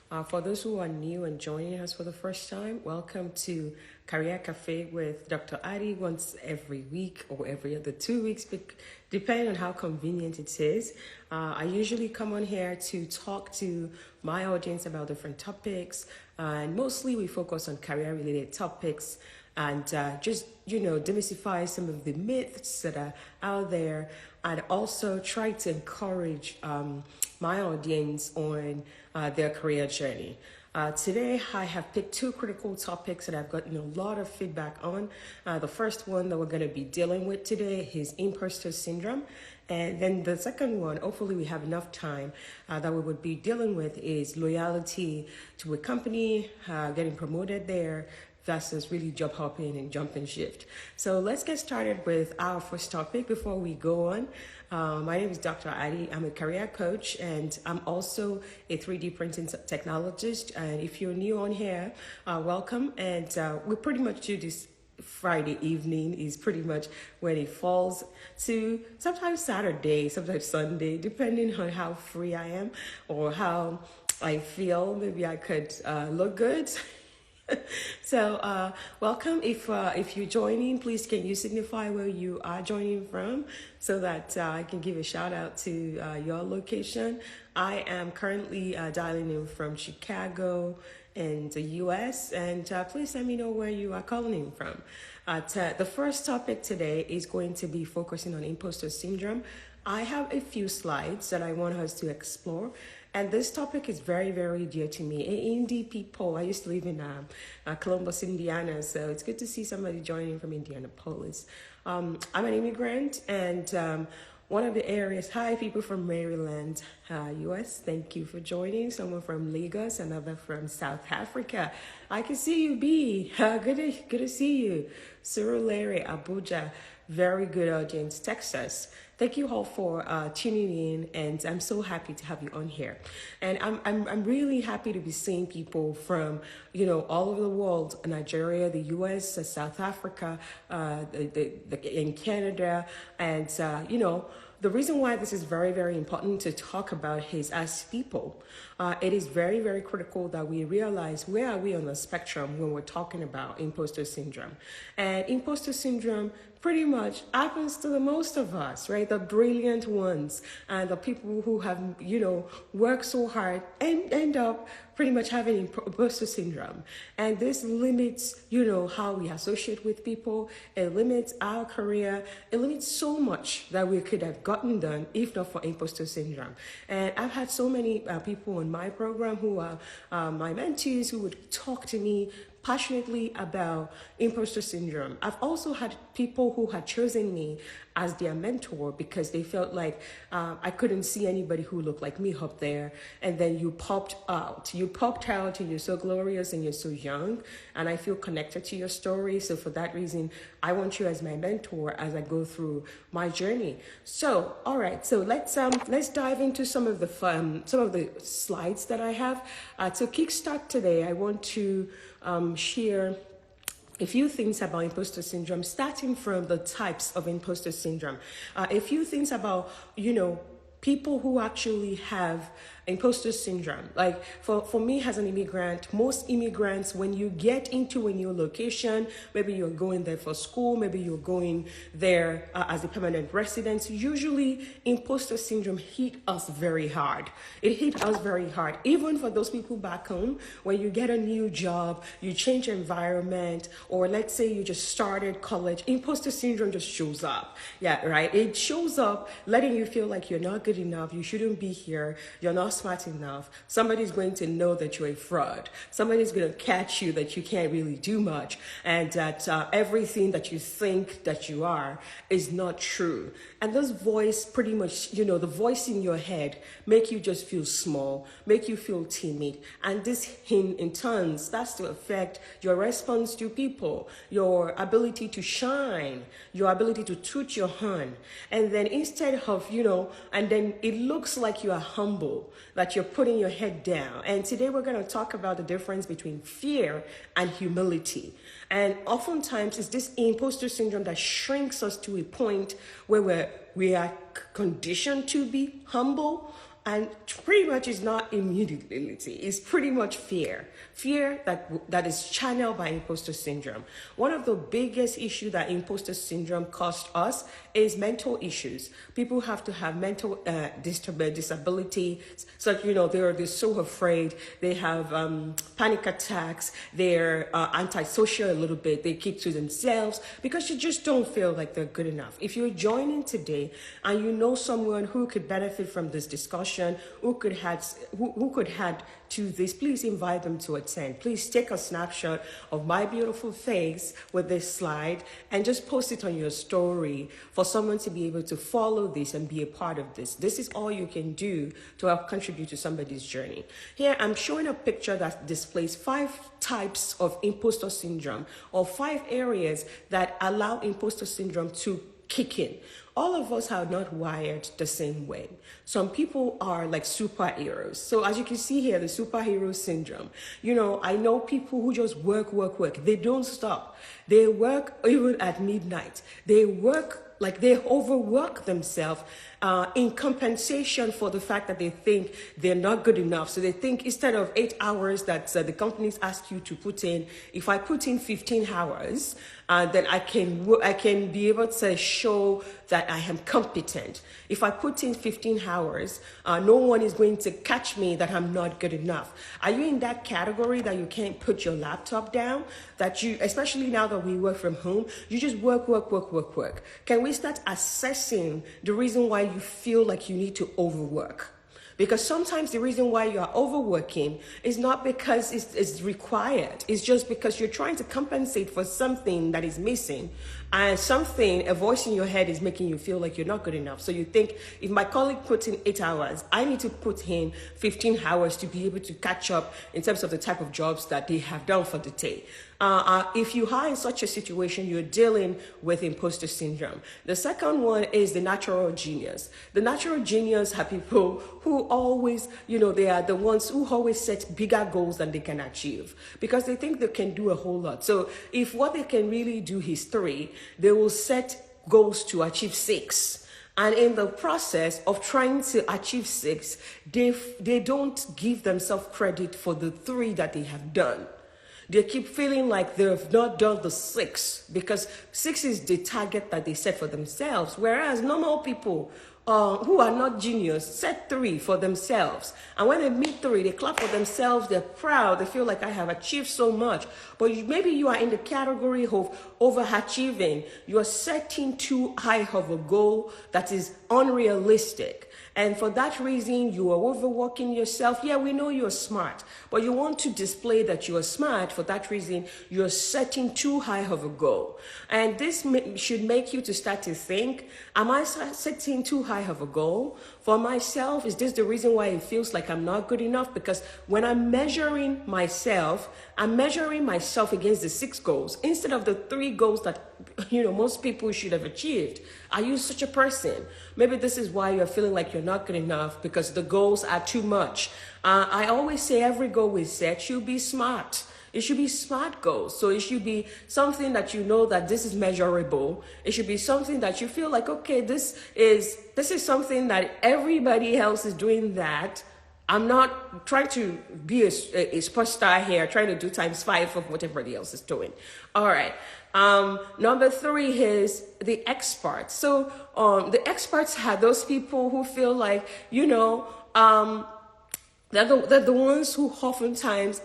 For those who are new and joining us for the first time, welcome to Career Cafe with Dr. Adi once every week or every other 2 weeks, depending on how convenient it is. I usually come on here to talk to my audience about different topics, and mostly we focus on career-related topics and just, demystify some of the myths that are out there, and also try to encourage my audience on their career journey. Today, I have picked two critical topics that I've gotten a lot of feedback on. The first one that we're going to be dealing with today is imposter syndrome. And then the second one, hopefully we have enough time, that we would be dealing with is loyalty to a company, getting promoted there, versus really job hopping and jump and shift. So let's get started with our first topic before we go on. My name is Dr. Adi. I'm a career coach and I'm also a 3D printing technologist. And if you're new on here, welcome. And we pretty much do this Friday evening is pretty much when it falls to sometimes Saturday, sometimes Sunday, depending on how free I am or how I feel. Maybe I could look good. So welcome. If you're joining, please can you signify where you are joining from so that I can give a shout out to your location. I am currently dialing in from Chicago in the US, and please let me know where you are calling in from. The first topic today is going to be focusing on imposter syndrome. I have a few slides that I want us to explore. And this topic is very, very dear to me. Indie people, I used to live in Columbus, Indiana, so it's good to see somebody joining from Indianapolis. I'm an immigrant, and one of the areas, hi, people from Maryland, US, thank you for joining. Someone from Lagos, another from South Africa. I can see you, B. Good to see you. Surulere, Abuja, very good audience, Texas. Thank you all for tuning in, and I'm so happy to have you on here. And I'm really happy to be seeing people from all over the world: Nigeria, the U.S., South Africa, in Canada, and The reason why this is very, very important to talk about is as people, it is very, very critical that we realize where are we on the spectrum when we're talking about imposter syndrome. And imposter syndrome pretty much happens to the most of us, right? The brilliant ones and the people who have, worked so hard and end up pretty much having imposter syndrome. And this limits, how we associate with people. It limits our career. It limits so much that we could have gotten done if not for imposter syndrome. And I've had so many people on my program who are my mentees who would talk to me passionately about imposter syndrome. I've also had people who had chosen me as their mentor because they felt like I couldn't see anybody who looked like me up there. And then you popped out. And you're so glorious and you're so young. And I feel connected to your story. So for that reason, I want you as my mentor as I go through my journey. So, all right. So let's dive into some of the slides that I have. To kickstart today, I want to share a few things about imposter syndrome, starting from the types of imposter syndrome. A few things about, people who actually have imposter syndrome. Like for me as an immigrant, most immigrants, when you get into a new location, maybe you're going there for school, maybe you're going there as a permanent resident, usually imposter syndrome hit us very hard. It hit us very hard. Even for those people back home, when you get a new job, you change environment, or let's say you just started college, imposter syndrome just shows up. Yeah, right? It shows up letting you feel like you're not good enough, you shouldn't be here, you're not smart enough. Somebody's going to know that you're a fraud. Somebody's going to catch you that you can't really do much, and that everything that you think that you are is not true. And this voice pretty much, the voice in your head make you just feel small, make you feel timid. And this in turn starts to affect your response to people, your ability to shine, your ability to toot your horn. And then instead of, and then it looks like you are humble, that you're putting your head down. And today we're going to talk about the difference between fear and humility. And oftentimes it's this imposter syndrome that shrinks us to a point where we are conditioned to be humble, And pretty much it's not immutability. It's pretty much fear. Fear that is channeled by imposter syndrome. One of the biggest issues that imposter syndrome costs us is mental issues. People have to have mental disability. So, they're so afraid. They have panic attacks. They're antisocial a little bit. They keep to themselves because you just don't feel like they're good enough. If you're joining today and you know someone who could benefit from this discussion, who could add to this, please invite them to attend. Please take a snapshot of my beautiful face with this slide and just post it on your story for someone to be able to follow this and be a part of this. This is all you can do to help contribute to somebody's journey. Here I'm showing a picture that displays 5 types of imposter syndrome, or 5 areas that allow imposter syndrome to kick in. All of us are not wired the same way. Some people are like superheroes. So as you can see here, the superhero syndrome. I know people who just work. They don't stop. They work even at midnight. They work like they overwork themselves in compensation for the fact that they think they're not good enough. So they think instead of 8 hours that the companies ask you to put in, if I put in 15 hours, then I can be able to show that I am competent. If I put in 15 hours, no one is going to catch me that I'm not good enough. Are you in that category that you can't put your laptop down? That you, especially now that we work from home, you just work. Can we start assessing the reason why you feel like you need to overwork? Because sometimes the reason why you are overworking is not because it's required. It's just because you're trying to compensate for something that is missing, and a voice in your head is making you feel like you're not good enough. So you think, if my colleague puts in 8 hours, I need to put in 15 hours to be able to catch up in terms of the type of jobs that they have done for the day. If you are in such a situation, you're dealing with imposter syndrome. The second one is the natural genius. The natural genius are people who always, they are the ones who always set bigger goals than they can achieve because they think they can do a whole lot. So if what they can really do is 3, they will set goals to achieve 6. And in the process of trying to achieve 6, they don't give themselves credit for the 3 that they have done. They keep feeling like they've not done the 6 because 6 is the target that they set for themselves. Whereas normal people who are not genius set 3 for themselves. And when they meet 3, they clap for themselves. They're proud. They feel like I have achieved so much. But maybe you are in the category of overachieving. You are setting too high of a goal that is unrealistic. And for that reason, you are overworking yourself. Yeah, we know you're smart, but you want to display that you are smart. For that reason, you're setting too high of a goal. And this should make you to start to think, am I setting too high of a goal? For myself, is this the reason why it feels like I'm not good enough? Because when I'm measuring myself against the 6 goals instead of the 3 goals that most people should have achieved. Are you such a person? Maybe this is why you're feeling like you're not good enough, because the goals are too much. I always say every goal we set should be smart. It should be smart goals. So it should be something that you know that this is measurable. It should be something that you feel like, okay, this is something that everybody else is doing that. I'm not trying to be a sports star here, trying to do ×5 of what everybody else is doing. All right. Number 3 is the experts. So the experts are those people who feel like, they're the ones who oftentimes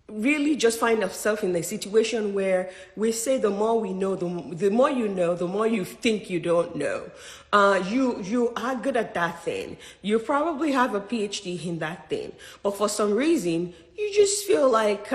really just find ourselves in a situation where we say the more we know, the more you know, the more you think you don't know. You are good at that thing. You probably have a PhD in that thing. But for some reason, you just feel like,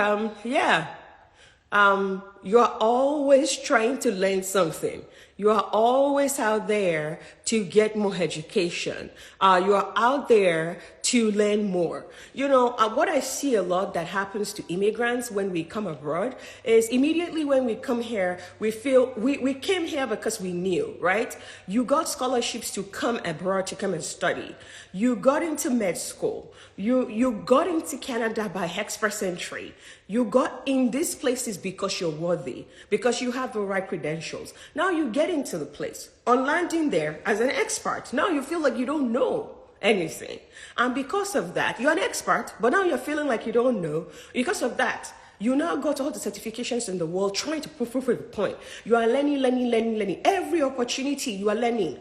you're always trying to learn something. You are always out there to get more education. You are out there to learn more. What I see a lot that happens to immigrants when we come abroad is immediately when we come here, we feel we came here because we knew, right? You got scholarships to come abroad to come and study. You got into med school. You got into Canada by express entry. You got in these places because you're worthy, because you have the right credentials. Now you get into the place. On landing there as an expert, now you feel like you don't know. anything. And because of that, you're an expert, but now you're feeling like you don't know. Because of that, you now got all the certifications in the world trying to prove the point. You are learning. Every opportunity you are learning.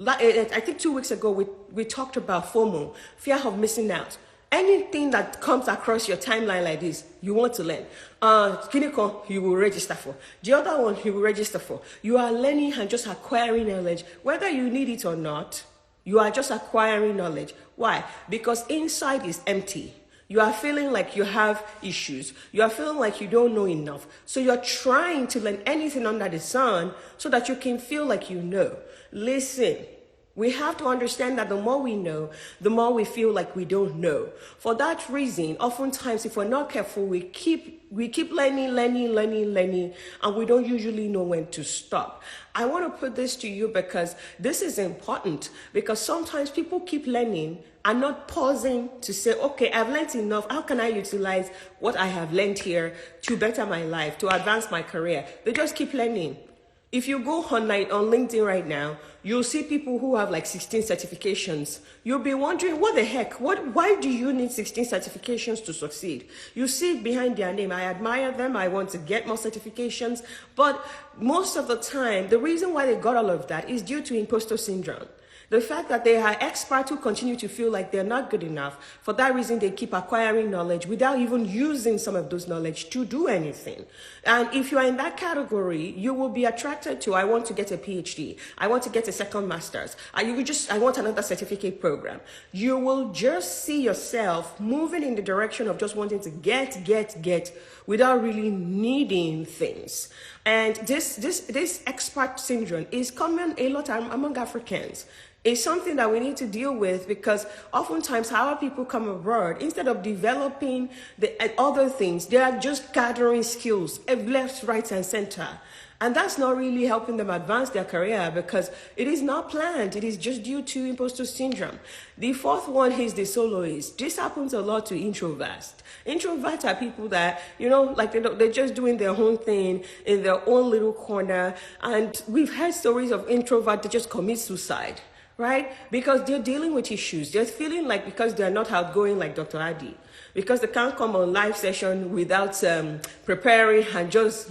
I think 2 weeks ago, we talked about FOMO, fear of missing out. Anything that comes across your timeline like this, you want to learn. Clinical, you will register for. The other one, you will register for. You are learning and just acquiring knowledge. Whether you need it or not, you are just acquiring knowledge. Why? Because inside is empty. You are feeling like you have issues. You are feeling like you don't know enough. So you're trying to learn anything under the sun so that you can feel like you know. Listen, we have to understand that the more we know, the more we feel like we don't know. For that reason, oftentimes, if we're not careful, we keep learning, and we don't usually know when to stop. I want to put this to you because this is important, because sometimes people keep learning and not pausing to say, okay, I've learned enough. How can I utilize what I have learned here to better my life, to advance my career? They just keep learning. If you go on LinkedIn right now, you'll see people who have like 16 certifications. You'll be wondering, what the heck? Why do you need 16 certifications to succeed? You see it behind their name. I admire them. I want to get more certifications. But most of the time, the reason why they got all of that is due to imposter syndrome. The fact that they are experts who continue to feel like they're not good enough. For that reason, they keep acquiring knowledge without even using some of those knowledge to do anything. And if you are in that category, you will be attracted to, I want to get a PhD. I want to get a second master's. I want another certificate program. You will just see yourself moving in the direction of just wanting to get without really needing things. And this expert syndrome is common a lot among Africans. It's something that we need to deal with, because oftentimes our people come abroad, instead of developing the other things, they are just gathering skills left, right, and center. And that's not really helping them advance their career, because it is not planned. It is just due to imposter syndrome. The fourth one is the soloist. This happens a lot to introverts. Introverts are people that, like they're just doing their own thing in their own little corner. And we've had stories of introverts that just commit suicide, right? Because they're dealing with issues. They're feeling like, because they're not outgoing like Dr. Adi, because they can't come on live session without preparing and just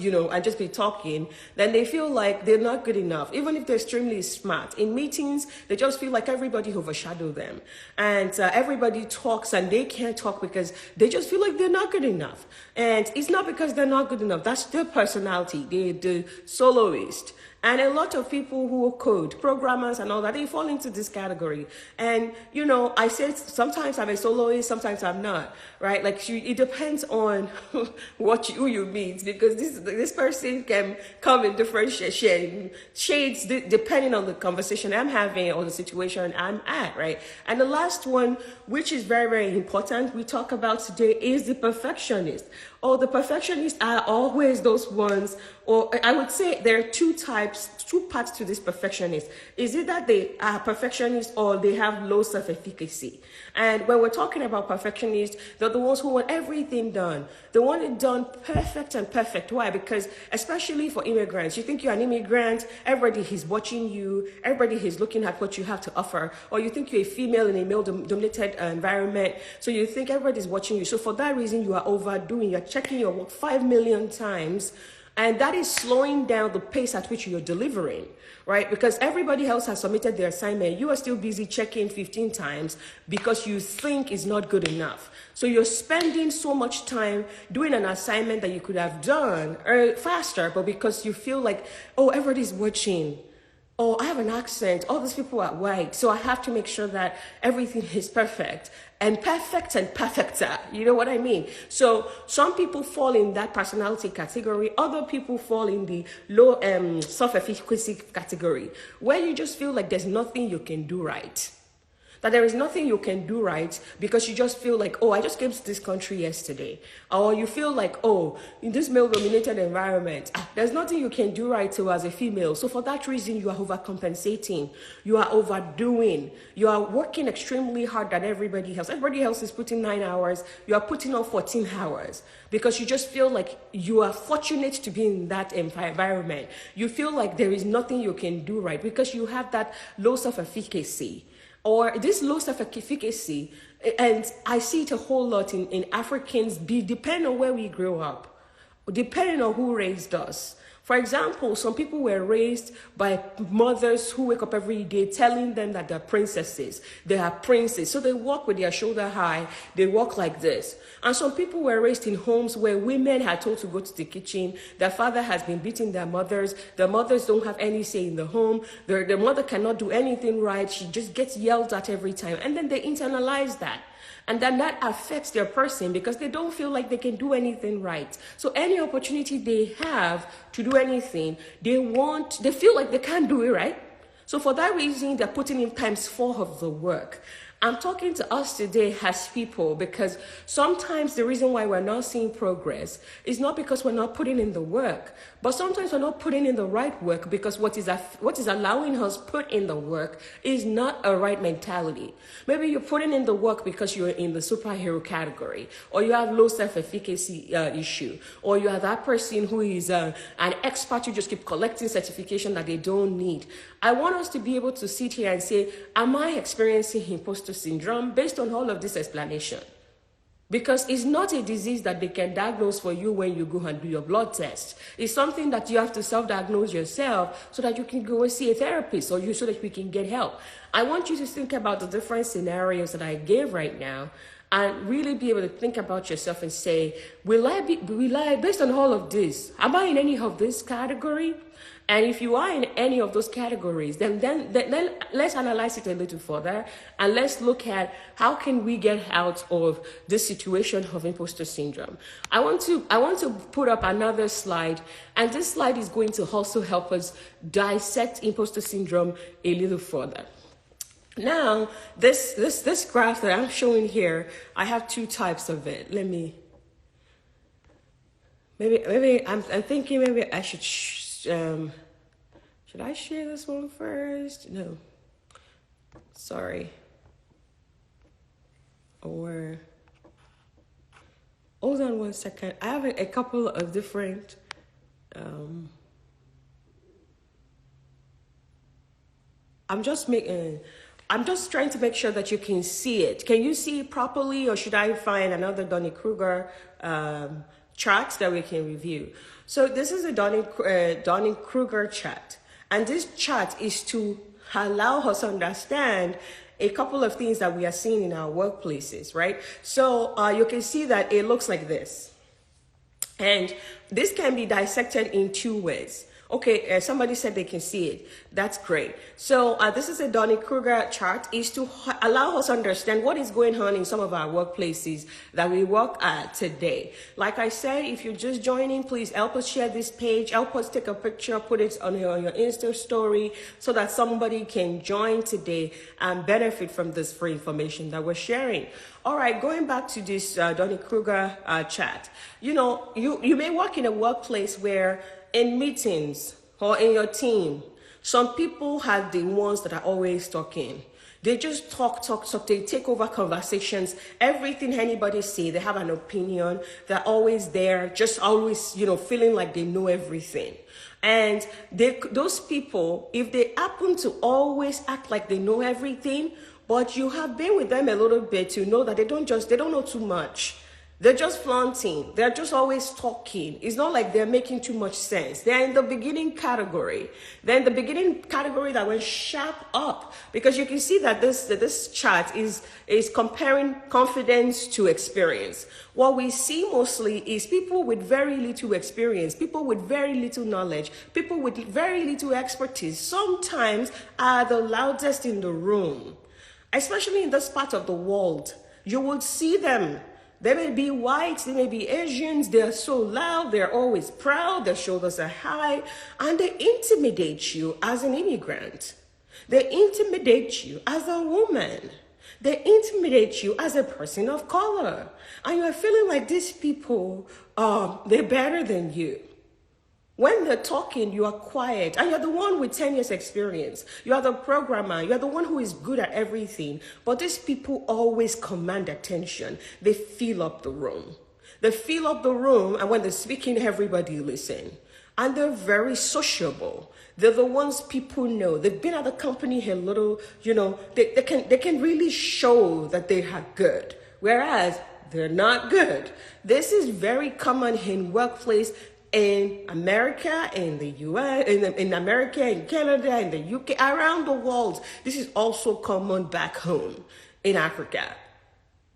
be talking, then they feel like they're not good enough. Even if they're extremely smart, in meetings, they just feel like everybody overshadow them. And everybody talks and they can't talk because they just feel like they're not good enough. And it's not because they're not good enough. That's their personality, the soloist. And a lot of people who code, programmers and all that, they fall into this category. And, I said sometimes I'm a soloist, sometimes I'm not, right? Like, it depends on who you meet, because this person can come in different shades depending on the conversation I'm having or the situation I'm at, right? And the last one, which is very, very important, we talk about today, is the perfectionist. The perfectionists are always those ones, or I would say there are two parts to this perfectionist. Is it that they are perfectionists or they have low self-efficacy? And when we're talking about perfectionists, they're the ones who want everything done. They want it done perfect. Why? Because especially for immigrants, you think you're an immigrant, everybody is watching you, everybody is looking at what you have to offer, or you think you're a female in a male-dominated environment, so you think everybody's watching you. So for that reason, you are overdoing, you're checking your work 5 million times, and that is slowing down the pace at which you're delivering, right? Because everybody else has submitted their assignment. You are still busy checking 15 times because you think it's not good enough. So you're spending so much time doing an assignment that you could have done faster, but because you feel like, everybody's watching. I have an accent. All these people are white. So I have to make sure that everything is perfect. And perfecter. You know what I mean? So some people fall in that personality category. Other people fall in the low self-efficacy category, where you just feel like there's nothing you can do right. That there is nothing you can do right because you just feel like, I just came to this country yesterday. Or you feel like, in this male-dominated environment, there's nothing you can do right to as a female. So for that reason, you are overcompensating. You are overdoing. You are working extremely hard than everybody else. Everybody else is putting 9 hours. You are putting on 14 hours because you just feel like you are fortunate to be in that environment. You feel like there is nothing you can do right because you have that low self-efficacy. or this low self-efficacy. And I see it a whole lot in Africans, depending on where we grew up, depending on who raised us. For example, some people were raised by mothers who wake up every day telling them that they're princesses, they are princes. So they walk with their shoulder high, they walk like this. And some people were raised in homes where women had told to go to the kitchen, their father has been beating their mothers don't have any say in the home, their mother cannot do anything right, she just gets yelled at every time. And then they internalize that. And then that affects their person because they don't feel like they can do anything right. So any opportunity they have to do anything, they feel like they can't do it right. So for that reason, they're putting in times 4 of the work. I'm talking to us today as people because sometimes the reason why we're not seeing progress is not because we're not putting in the work, but sometimes we're not putting in the right work because what is allowing us put in the work is not a right mentality. Maybe you're putting in the work because you're in the superhero category, or you have low self-efficacy issue, or you are that person who is an expert who just keep collecting certification that they don't need. I want us to be able to sit here and say, am I experiencing imposter syndrome based on all of this explanation? Because it's not a disease that they can diagnose for you when you go and do your blood test. It's something that you have to self-diagnose yourself so that you can go and see a therapist so that we can get help. I want you to think about the different scenarios that I gave right now and really be able to think about yourself and say, will I based on all of this, am I in any of this category? And if you are in any of those categories, then let's analyze it a little further and let's look at how can we get out of this situation of imposter syndrome. I want to put up another slide, and this slide is going to also help us dissect imposter syndrome a little further. Now, this graph that I'm showing here, I have 2 types of it. Maybe I'm thinking maybe I should. Should I share this one first? No. Sorry. Or hold on one second. I have a couple of different I'm just trying to make sure that you can see it. Can you see it properly, or should I find another Dunning-Kruger chart that we can review? So this is a Dunning-Kruger chart. And this chart is to allow us to understand a couple of things that we are seeing in our workplaces, right? So you can see that it looks like this. And this can be dissected in 2 ways. Okay, somebody said they can see it. That's great. So this is a Dunning-Kruger chart, is to allow us to understand what is going on in some of our workplaces that we work at today. Like I said, if you're just joining, please help us share this page. Help us take a picture, put it on your Insta story so that somebody can join today and benefit from this free information that we're sharing. All right, going back to this Dunning-Kruger chart. You know, you may work in a workplace where in meetings or in your team, some people are the ones that are always talking. They just talk. They take over conversations. Everything anybody say, they have an opinion. They're always there, just always, feeling like they know everything. And those people, if they happen to always act like they know everything, but you have been with them a little bit, you know that they don't know too much. They're just flaunting. They're just always talking. It's not like they're making too much sense. They're in the beginning category. They're in the beginning category that went sharp up, because you can see that this chart is comparing confidence to experience. What we see mostly is people with very little experience, people with very little knowledge, people with very little expertise sometimes are the loudest in the room. Especially in this part of the world, you would see them. They may be whites, they may be Asians, they're so loud, they're always proud, their shoulders are high, and they intimidate you as an immigrant. They intimidate you as a woman. They intimidate you as a person of color. And you're feeling like these people, they're better than you. When they're talking, you are quiet, and you're the one with 10 years experience. You are the programmer. You're the one who is good at everything. But these people always command attention. They fill up the room. They fill up the room, and when they're speaking, everybody listen. and they're very sociable. They're the ones people know. They've been at the company a little, they can really show that they are good, whereas they're not good. This is very common in workplace in America, in the US, in America, in Canada, in the UK, around the world. This is also common back home in Africa.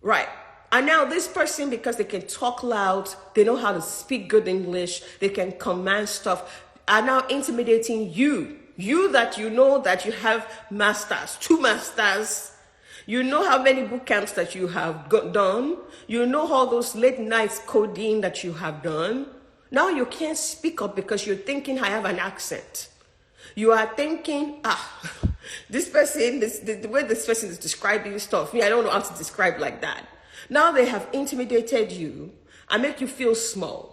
Right. And now this person, because they can talk loud, they know how to speak good English, they can command stuff, are now intimidating you. You that you know that you have masters, 2 masters. You know how many boot camps that you have done. You know all those late nights coding that you have done. Now you can't speak up because you're thinking I have an accent. You are thinking, this person, the way this person is describing stuff, I don't know how to describe like that. Now they have intimidated you and make you feel small.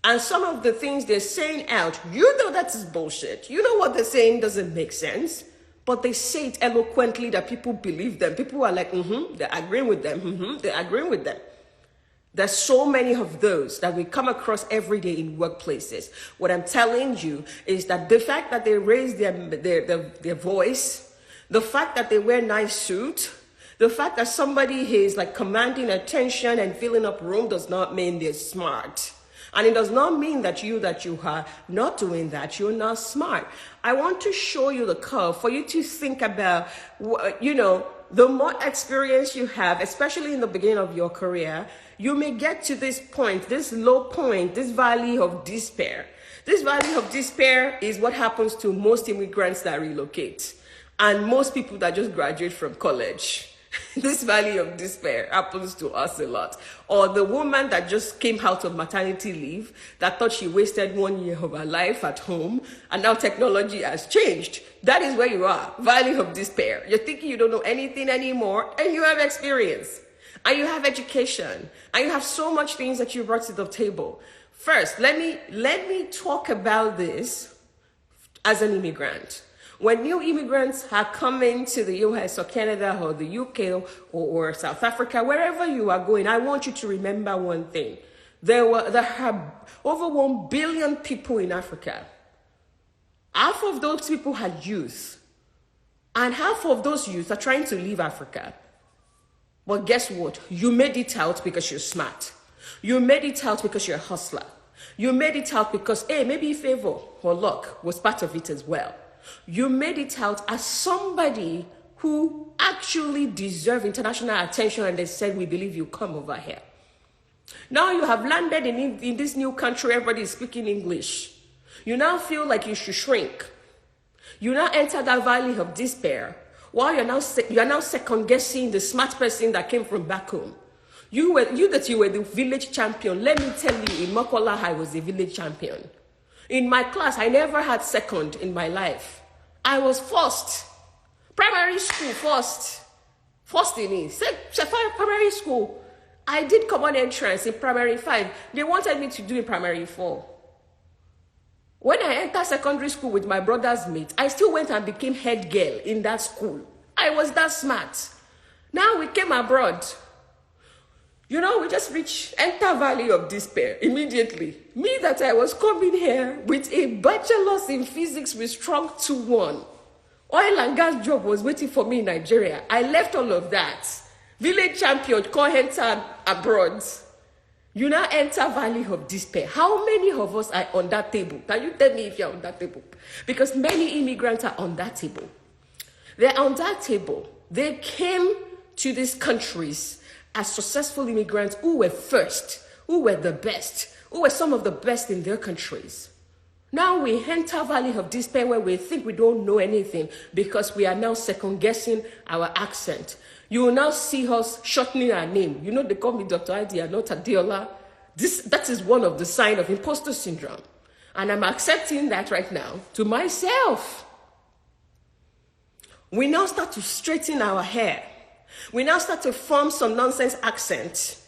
And some of the things they're saying out, you know that is bullshit. You know what they're saying doesn't make sense. But they say it eloquently that people believe them. People are like, they're agreeing with them. They're agreeing with them. There's so many of those that we come across every day in workplaces. What I'm telling you is that the fact that they raise their voice, the fact that they wear nice suits, the fact that somebody is like commanding attention and filling up room does not mean they're smart. And it does not mean that you are not doing that, you're not smart. I want to show you the curve for you to think about, the more experience you have, especially in the beginning of your career, you may get to this point, this low point, this valley of despair. This valley of despair is what happens to most immigrants that relocate and most people that just graduate from college. This valley of despair happens to us a lot. Or the woman that just came out of maternity leave that thought she wasted 1 year of her life at home and now technology has changed. That is where you are, valley of despair. You're thinking you don't know anything anymore and you have experience and you have education and you have so much things that you brought to the table. First, let me talk about this as an immigrant. When new immigrants are coming to the US or Canada or the UK or South Africa, wherever you are going, I want you to remember one thing. There are over 1 billion people in Africa. Half of those people are youth. And half of those youth are trying to leave Africa. But guess what? You made it out because you're smart. You made it out because you're a hustler. You made it out because, maybe favor or luck was part of it as well. You made it out as somebody who actually deserves international attention and they said, we believe you, come over here. Now you have landed in this new country, everybody is speaking English. You now feel like you should shrink. You now enter that valley of despair while you are now second guessing the smart person that came from back home. You were the village champion. Let me tell you, in Makola, I was a village champion. In my class, I never had second in my life. I was first. Primary school, first. First in it. Primary school. I did common entrance in primary 5. They wanted me to do in primary 4. When I entered secondary school with my brother's mate, I still went and became head girl in that school. I was that smart. Now we came abroad. We just enter valley of despair immediately. Me that I was coming here with a bachelor's in physics with strong 2-1. Oil and gas job was waiting for me in Nigeria. I left all of that. Village champion, come enter abroad. You now enter valley of despair. How many of us are on that table? Can you tell me if you're on that table? Because many immigrants are on that table. They're on that table. They came to these countries as successful immigrants who were first, who were the best, who were some of the best in their countries. Now we enter valley of despair where we think we don't know anything because we are now second guessing our accent. You will now see us shortening our name. They call me Dr. Adi and not Adiola. That is one of the signs of imposter syndrome. And I'm accepting that right now to myself. We now start to straighten our hair. We now start to form some nonsense accent.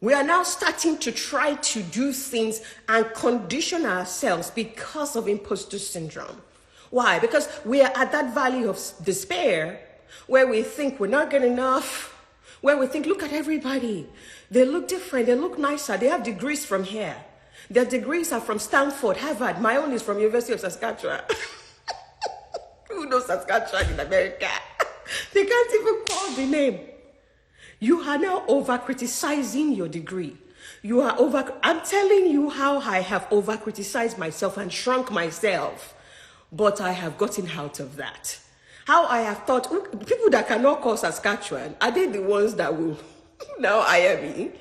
We are now starting to try to do things and condition ourselves because of imposter syndrome. Why? Because we are at that valley of despair where we think we're not good enough, where we think, look at everybody. They look different. They look nicer. They have degrees from here. Their degrees are from Stanford, Harvard. My own is from University of Saskatchewan. Who knows Saskatchewan in America? They can't even call the name. You are now over-criticizing your degree. I'm telling you how I have over-criticized myself and shrunk myself. But I have gotten out of that. How I have thought, people that cannot call Saskatchewan, are they the ones that will now hire me?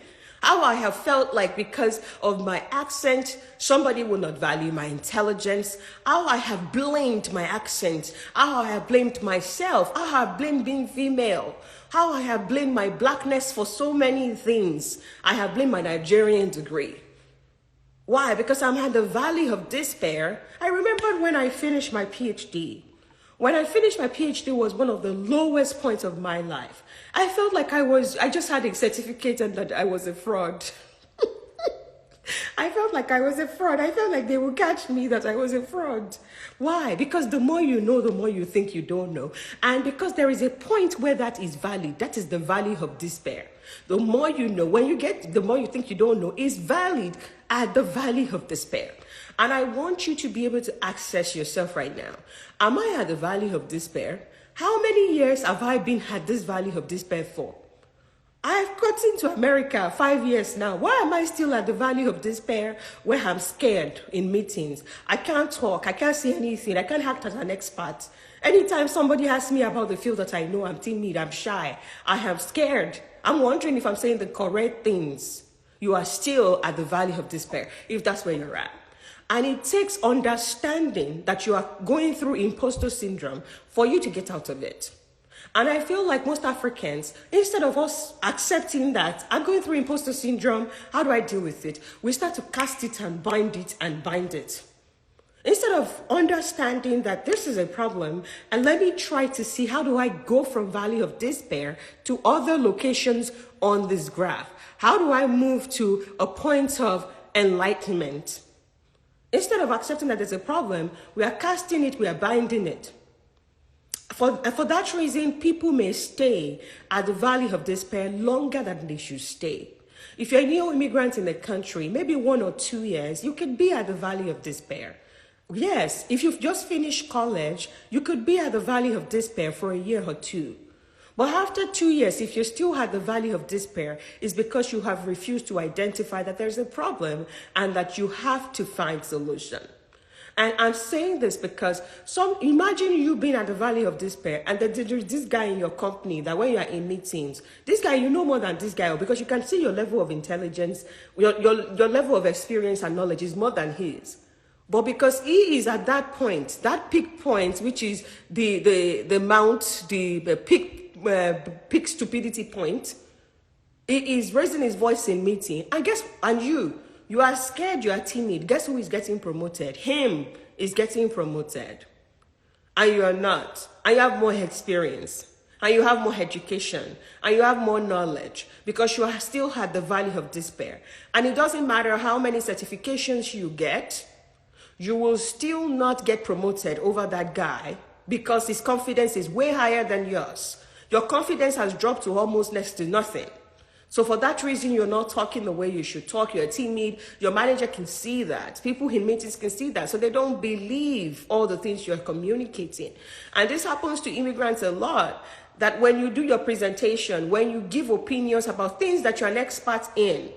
How I have felt like because of my accent, somebody will not value my intelligence. How I have blamed my accent. How I have blamed myself. How I have blamed being female. How I have blamed my blackness for so many things. I have blamed my Nigerian degree. Why? Because I'm at the valley of despair. I remembered when I finished my PhD. When I finished my PhD was one of the lowest points of my life. I felt like I just had a certificate and that I was a fraud. I felt like I was a fraud. I felt like they would catch me that I was a fraud. Why? Because the more you know, the more you think you don't know. And because there is a point where that is valid. That is the valley of despair. The more you know, the more you think you don't know, is valid at the valley of despair. And I want you to be able to access yourself right now. Am I at the valley of despair? How many years have I been at this valley of despair for? I've gotten to America 5 years now. Why am I still at the valley of despair where I'm scared in meetings? I can't talk. I can't say anything. I can't act as an expert. Anytime somebody asks me about the field that I know, I'm timid, I'm shy, I am scared. I'm wondering if I'm saying the correct things. You are still at the valley of despair, if that's where you're at. And it takes understanding that you are going through imposter syndrome for you to get out of it. And I feel like most Africans, instead of us accepting that I'm going through imposter syndrome, how do I deal with it? We start to cast it and bind it and bind it. Instead of understanding that this is a problem, and let me try to see how do I go from valley of despair to other locations on this graph? How do I move to a point of enlightenment? Instead of accepting that there's a problem, we are casting it, we are binding it. For that reason, people may stay at the valley of despair longer than they should stay. If you're a new immigrant in the country, maybe 1 or 2 years, you could be at the valley of despair. Yes, if you've just finished college, you could be at the valley of despair for a year or two. But after 2 years, if you're still at the valley of despair, it's because you have refused to identify that there's a problem and that you have to find solution. And I'm saying this because imagine you being at the valley of despair and there's this guy in your company that when you are in meetings, this guy, you know more than this guy because you can see your level of intelligence, your level of experience and knowledge is more than his. But because he is at that point, that peak point, which is the peak stupidity point, he is raising his voice in meeting. And you are scared, you are timid. Guess who is getting promoted? Him is getting promoted. And you are not. And you have more experience. And you have more education. And you have more knowledge. Because you are still at the valley of despair. And it doesn't matter how many certifications you get, you will still not get promoted over that guy because his confidence is way higher than yours. Your confidence has dropped to almost next to nothing. So for that reason, you're not talking the way you should talk. You're timid. Your manager can see that. People in meetings can see that. So they don't believe all the things you're communicating. And this happens to immigrants a lot. That when you do your presentation, when you give opinions about things that you're an expert in,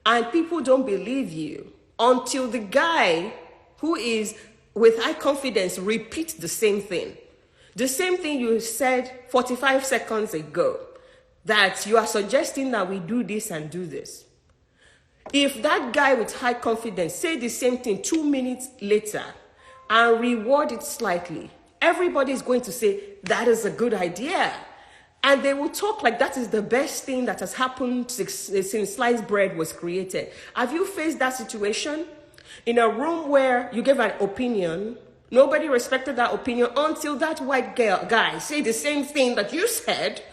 and people don't believe you until the guy who is with high confidence repeats the same thing. The same thing you said 45 seconds ago. That you are suggesting that we do this and do this. If that guy with high confidence say the same thing 2 minutes later and reward it slightly, everybody is going to say that is a good idea. And they will talk like that is the best thing that has happened since sliced bread was created. Have you faced that situation? In a room where you gave an opinion, nobody respected that opinion until that white guy say the same thing that you said.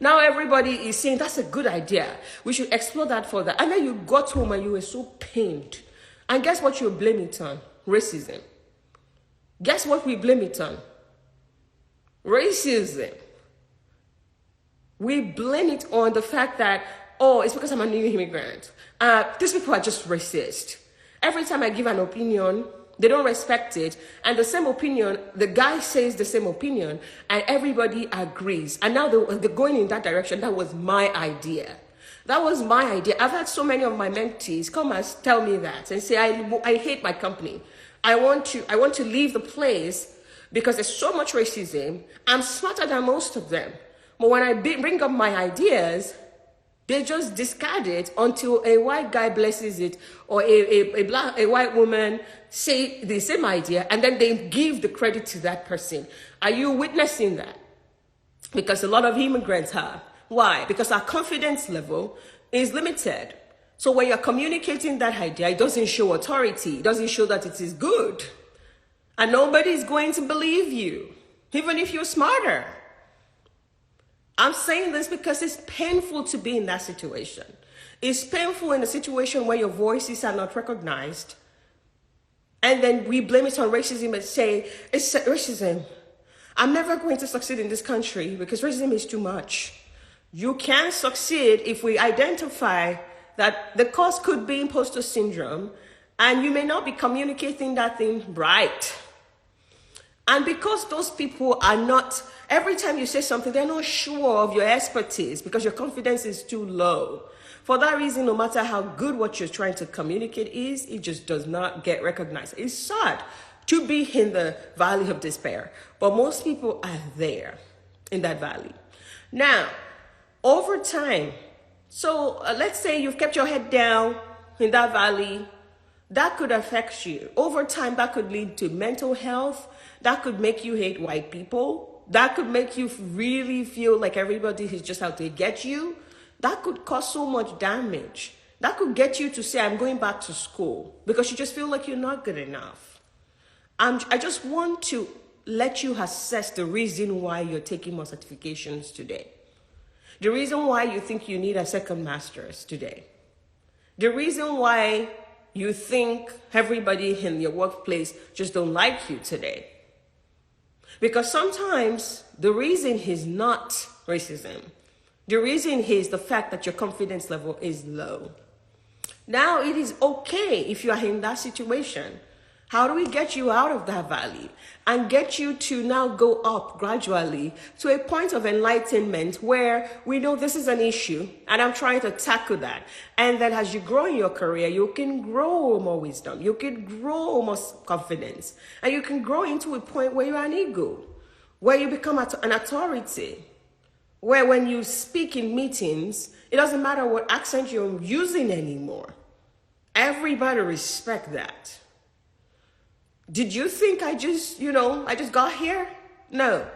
Now everybody is saying, that's a good idea. We should explore that further. And then you got home and you were so pained. And guess what you blame it on? Racism. Guess what we blame it on? Racism. We blame it on the fact that, oh, it's because I'm a new immigrant. These people are just racist. Every time I give an opinion, they don't respect it. And the same opinion, the guy says the same opinion, and everybody agrees. And now they're going in that direction. That was my idea. That was my idea. I've had so many of my mentees come and tell me that and say, I hate my company. I want to leave the place because there's so much racism. I'm smarter than most of them. But when I bring up my ideas, they just discard it until a white guy blesses it, or a white woman say the same idea, and then they give the credit to that person. Are you witnessing that? Because a lot of immigrants have. Why? Because our confidence level is limited. So when you're communicating that idea, it doesn't show authority. It doesn't show that it is good. And nobody is going to believe you, even if you're smarter. I'm saying this because it's painful to be in that situation. It's painful in a situation where your voices are not recognized. And then we blame it on racism and say, it's racism. I'm never going to succeed in this country because racism is too much. You can succeed if we identify that the cause could be imposter syndrome, and you may not be communicating that thing right. And because those people are not, every time you say something, they're not sure of your expertise because your confidence is too low. For that reason, no matter how good what you're trying to communicate is, it just does not get recognized. It's sad to be in the valley of despair, but most people are there in that valley. Now, over time, so let's say you've kept your head down in that valley, that could affect you. Over time, that could lead to mental health. That could make you hate white people. That could make you really feel like everybody is just out to get you. That could cause so much damage. That could get you to say, I'm going back to school, because you just feel like you're not good enough. I just want to let you assess the reason why you're taking more certifications today. The reason why you think you need a second master's today. The reason why you think everybody in your workplace just don't like you today. Because sometimes the reason is not racism. The reason is the fact that your confidence level is low. Now it is okay if you are in that situation. How do we get you out of that valley and get you to now go up gradually to a point of enlightenment where we know this is an issue and I'm trying to tackle that. And then as you grow in your career, you can grow more wisdom, you can grow more confidence, and you can grow into a point where you're an ego, where you become an authority, where when you speak in meetings, it doesn't matter what accent you're using anymore. Everybody respect that. Did you think I just got here? No.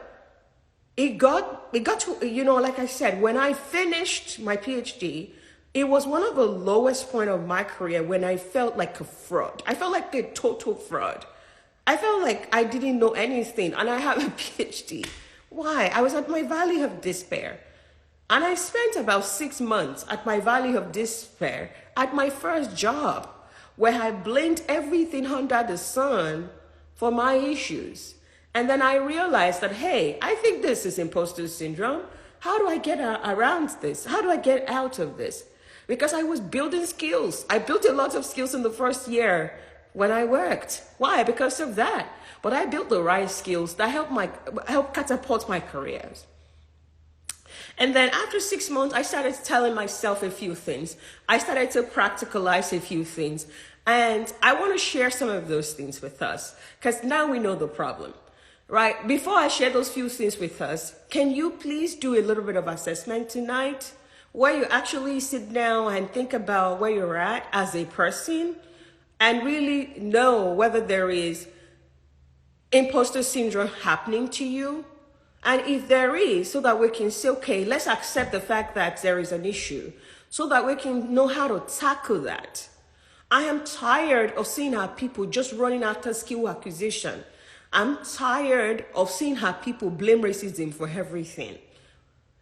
It got to, like I said, when I finished my PhD, it was one of the lowest point of my career when I felt like a fraud. I felt like a total fraud. I felt like I didn't know anything and I have a PhD. Why? I was at my valley of despair. And I spent about 6 months at my valley of despair at my first job, where I blamed everything under the sun for my issues. And then I realized that, hey, I think this is imposter syndrome. How do I get around this? How do I get out of this? Because I was building skills. I built a lot of skills in the first year when I worked. Why? Because of that. But I built the right skills that helped catapult my careers. And then after 6 months, I started telling myself a few things. I started to practicalize a few things. And I want to share some of those things with us, because now we know the problem, right? Before I share those few things with us, can you please do a little bit of assessment tonight, where you actually sit down and think about where you're at as a person and really know whether there is imposter syndrome happening to you? And if there is, so that we can say, okay, let's accept the fact that there is an issue, so that we can know how to tackle that. I am tired of seeing how people just running after skill acquisition. I'm tired of seeing how people blame racism for everything.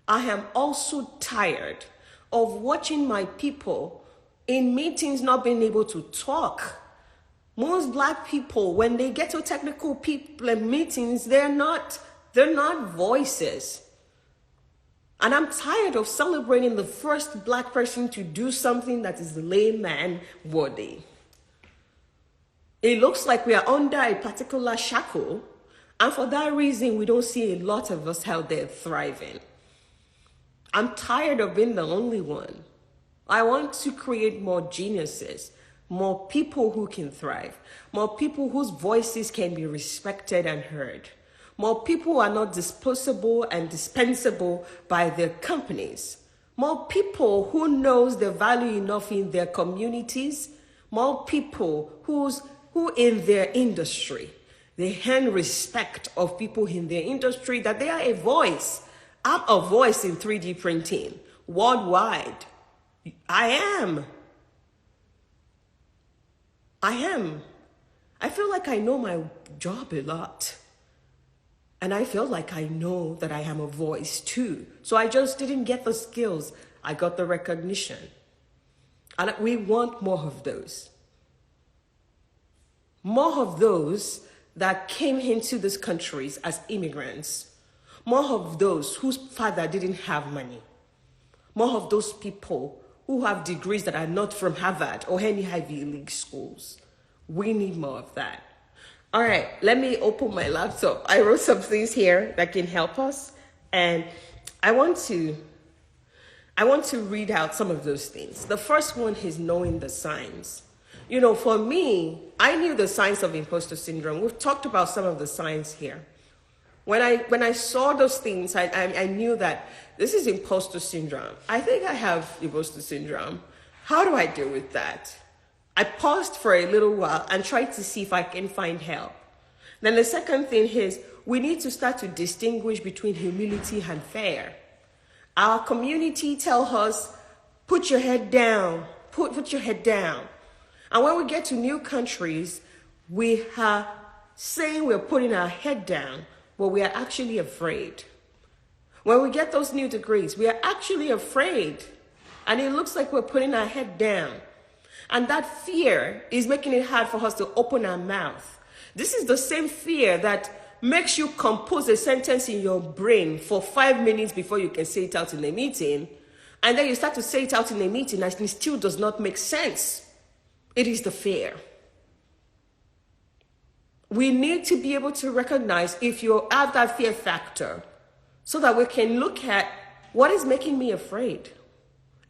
I am also tired of watching my people in meetings not being able to talk. Most Black people, when they get to technical people meetings, they're not voices. And I'm tired of celebrating the first Black person to do something that is layman worthy. It looks like we are under a particular shackle, and for that reason, we don't see a lot of us out there thriving. I'm tired of being the only one. I want to create more geniuses, more people who can thrive, more people whose voices can be respected and heard, more people who are not disposable and dispensable by their companies, more people who knows the value enough in their communities, more people who in their industry, they earn respect of people in their industry, that they are a voice. I'm a voice in 3D printing worldwide. I am. I feel like I know my job a lot. And I feel like I know that I am a voice too. So I just didn't get the skills. I got the recognition. And we want more of those. More of those that came into these countries as immigrants. More of those whose father didn't have money. More of those people who have degrees that are not from Harvard or any Ivy League schools. We need more of that. All right, let me open my laptop. I wrote some things here that can help us, and I want to read out some of those things. The first one is knowing the signs. You know, for me, I knew the signs of imposter syndrome. We've talked about some of the signs here. When I saw those things, I knew that this is imposter syndrome. I think I have imposter syndrome. How do I deal with that? I paused for a little while and tried to see if I can find help. Then the second thing is we need to start to distinguish between humility and fear. Our community tells us, put your head down, put your head down. And when we get to new countries, we are saying we're putting our head down, but we are actually afraid. When we get those new degrees, we are actually afraid. And it looks like we're putting our head down. And that fear is making it hard for us to open our mouth. This is the same fear that makes you compose a sentence in your brain for 5 minutes before you can say it out in a meeting. And then you start to say it out in a meeting and it still does not make sense. It is the fear. We need to be able to recognize if you have that fear factor so that we can look at what is making me afraid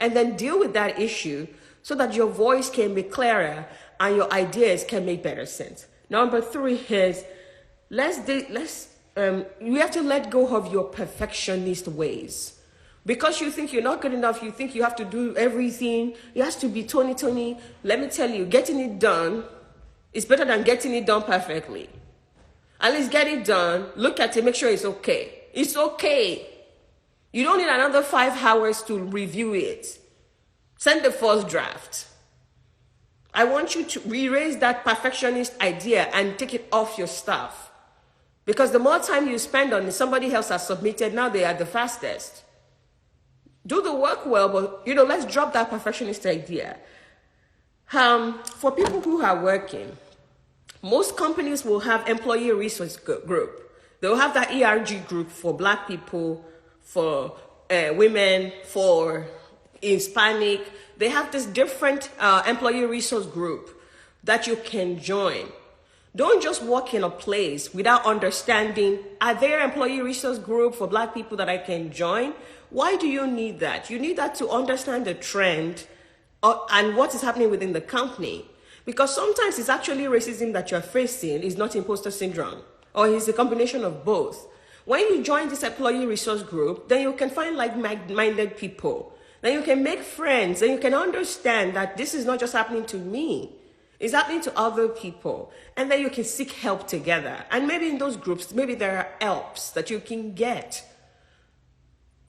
and then deal with that issue so that your voice can be clearer and your ideas can make better sense. Number 3 is you have to let go of your perfectionist ways. Because you think you're not good enough, you think you have to do everything, it has to be Tony. Let me tell you, getting it done is better than getting it done perfectly. At least get it done, look at it, make sure it's okay. It's okay. You don't need another 5 hours to review it. Send the first draft. I want you to erase that perfectionist idea and take it off your stuff. Because the more time you spend on it, somebody else has submitted, now they are the fastest. Do the work well, but let's drop that perfectionist idea. For people who are working, most companies will have employee resource group. They'll have that ERG group for Black people, for women, for Hispanic. They have this different employee resource group that you can join. Don't just walk in a place without understanding, are there employee resource group for Black people that I can join? Why do you need that? You need that to understand the trend and what is happening within the company. Because sometimes it's actually racism that you're facing, is not imposter syndrome, or it's a combination of both. When you join this employee resource group, then you can find like-minded people. Then you can make friends, and you can understand that this is not just happening to me. It's happening to other people. And then you can seek help together. And maybe in those groups, maybe there are helps that you can get.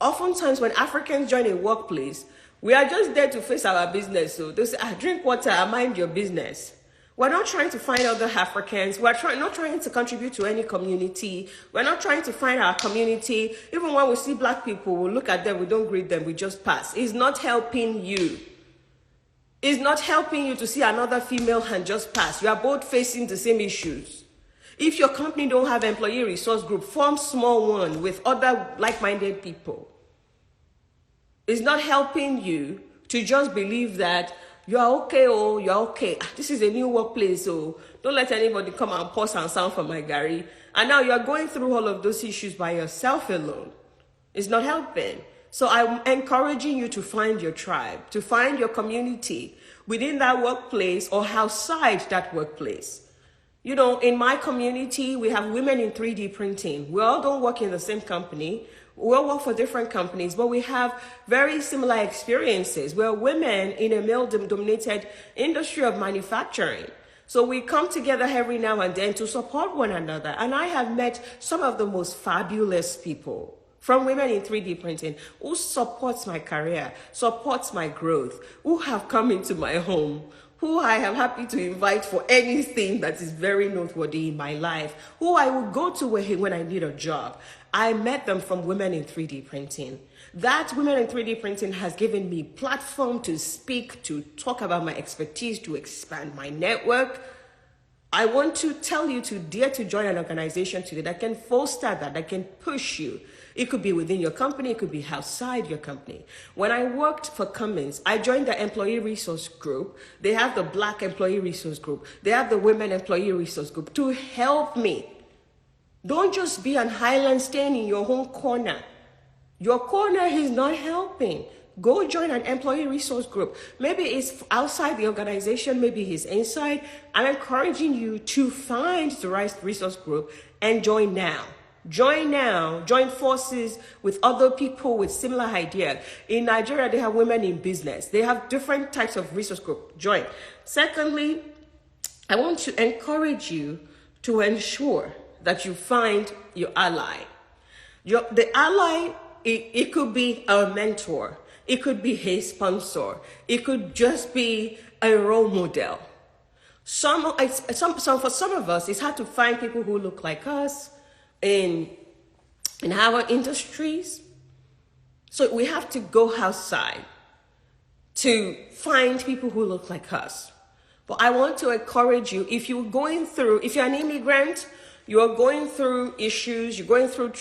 Oftentimes when Africans join a workplace, we are just there to face our business. So they say, drink water, mind your business. We're not trying to find other Africans. We're not trying to contribute to any community. We're not trying to find our community. Even when we see Black people, we look at them, we don't greet them, we just pass. It's not helping you. It's not helping you to see another female and just pass. You are both facing the same issues. If your company don't have employee resource group, form small one with other like-minded people. It's not helping you to just believe that you're okay, oh, you're okay. This is a new workplace, so don't let anybody come and pause and sound for my Gary. And now you're going through all of those issues by yourself alone. It's not helping. So I'm encouraging you to find your tribe, to find your community within that workplace or outside that workplace. You know, in my community, we have women in 3D printing. We all don't work in the same company. We all work for different companies, but we have very similar experiences. We're women in a male-dominated industry of manufacturing. So we come together every now and then to support one another. And I have met some of the most fabulous people from women in 3D printing who supports my career, supports my growth, who have come into my home, who I am happy to invite for anything that is very noteworthy in my life, who I will go to when I need a job. I met them from women in 3D printing. That women in 3D printing has given me platform to speak, to talk about my expertise, to expand my network. I want to tell you to dare to join an organization today that can foster that can push you. It could be within your company, it could be outside your company. When I worked for Cummins, I joined the employee resource group. They have the Black employee resource group. They have the women employee resource group to help me. Don't just be an island staying in your own corner. Your corner is not helping. Go join an employee resource group. Maybe it's outside the organization, maybe it's inside. I'm encouraging you to find the right resource group and join now. Join now, join forces with other people with similar ideas. In Nigeria, they have women in business. They have different types of resource group. Join. Secondly, I want to encourage you to ensure that you find your ally. The ally, it could be a mentor. It could be a sponsor. It could just be a role model. For some of us, it's hard to find people who look like us in our industries. So we have to go outside to find people who look like us. But I want to encourage you, if you're an immigrant, you're going through issues, you're going through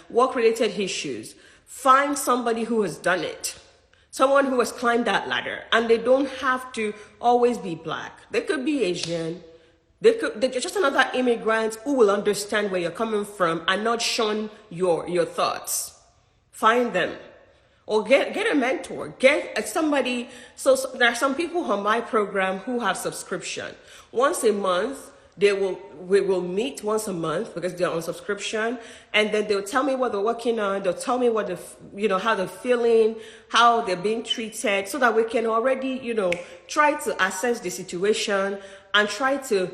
work-related issues, find somebody who has done it. Someone who has climbed that ladder, and they don't have to always be Black. They could be Asian. They're just another immigrant who will understand where you're coming from and not shun your thoughts. Find them. Or get a mentor. Get somebody. So there are some people on my program who have subscription. Once a month, we will meet once a month because they're on subscription, and then they'll tell me what they're working on. They'll tell me what how they're feeling, how they're being treated, so that we can already, try to assess the situation and try to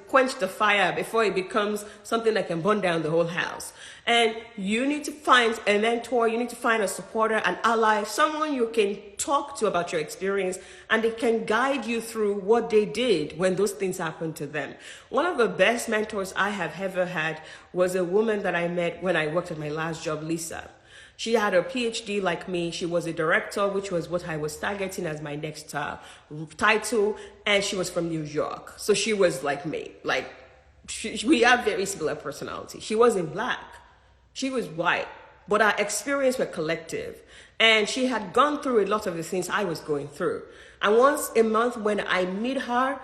quench the fire before it becomes something that can burn down the whole house. And you need to find a mentor, you need to find a supporter, an ally, someone you can talk to about your experience, and they can guide you through what they did when those things happened to them. One of the best mentors I have ever had was a woman that I met when I worked at my last job, Lisa. She had a PhD like me. She was a director, which was what I was targeting as my next title. And she was from New York. So she was like me. We have very similar personality. She wasn't Black. She was white. But our experience were collective. And she had gone through a lot of the things I was going through. And once a month when I meet her,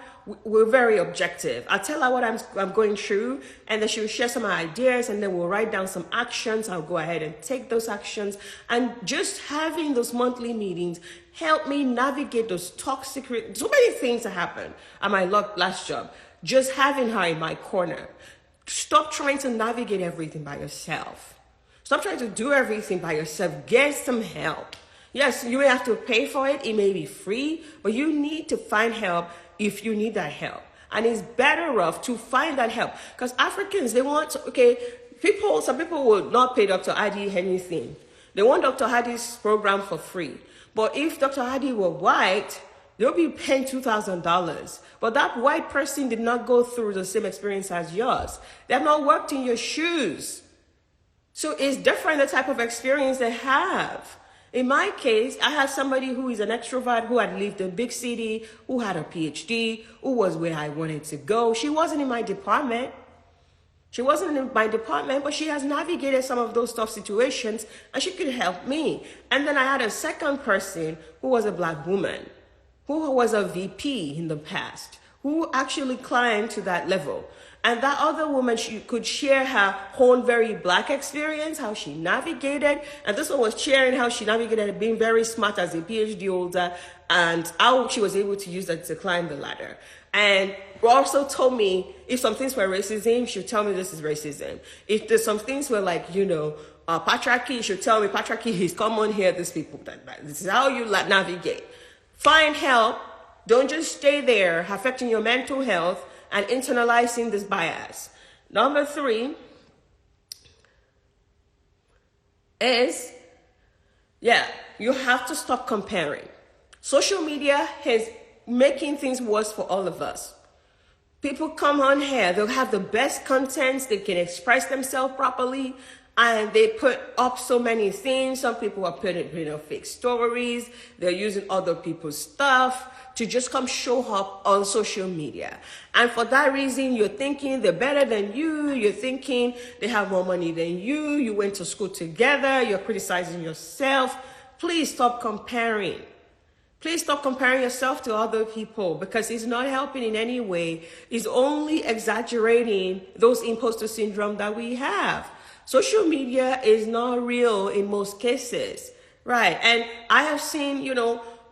we're very objective. I tell her what I'm going through, and then she'll share some ideas, and then we'll write down some actions. I'll go ahead and take those actions. And just having those monthly meetings helped me navigate those toxic, so many things that happened at my last job. Just having her in my corner. Stop trying to navigate everything by yourself. Stop trying to do everything by yourself. Get some help. Yes, you may have to pay for it. It may be free, but you need to find help if you need that help. And it's better off to find that help. Because Africans, some people will not pay Dr. Adi anything. They want Dr. Adi's program for free. But if Dr. Adi were white, they'll be paying $2,000. But that white person did not go through the same experience as yours. They have not worked in your shoes. So it's different, the type of experience they have. In my case, I had somebody who is an extrovert, who had lived in a big city, who had a PhD, who was where I wanted to go. She wasn't in my department. But she has navigated some of those tough situations, and she could help me. And then I had a second person who was a Black woman. who was a VP in the past, who actually climbed to that level. And that other woman, she could share her own very Black experience, how she navigated. And this one was sharing how she navigated being very smart as a PhD holder and how she was able to use that to climb the ladder. And also told me if some things were racism, she'd tell me this is racism. If there's some things were like, patriarchy, she'd tell me patriarchy is common here, these people, this is how you navigate. Find help. Don't just stay there affecting your mental health and internalizing this bias. Number 3 is, you have to stop comparing. Social media is making things worse for all of us. People come on here, they'll have the best content, they can express themselves properly, and they put up so many things. Some people are putting, fake stories. They're using other people's stuff to just come show up on social media. And for that reason, you're thinking they're better than you. You're thinking they have more money than you. You went to school together. You're criticizing yourself. Please stop comparing. Please stop comparing yourself to other people, because it's not helping in any way. It's only exaggerating those imposter syndrome that we have. Social media is not real in most cases, right? And I have seen,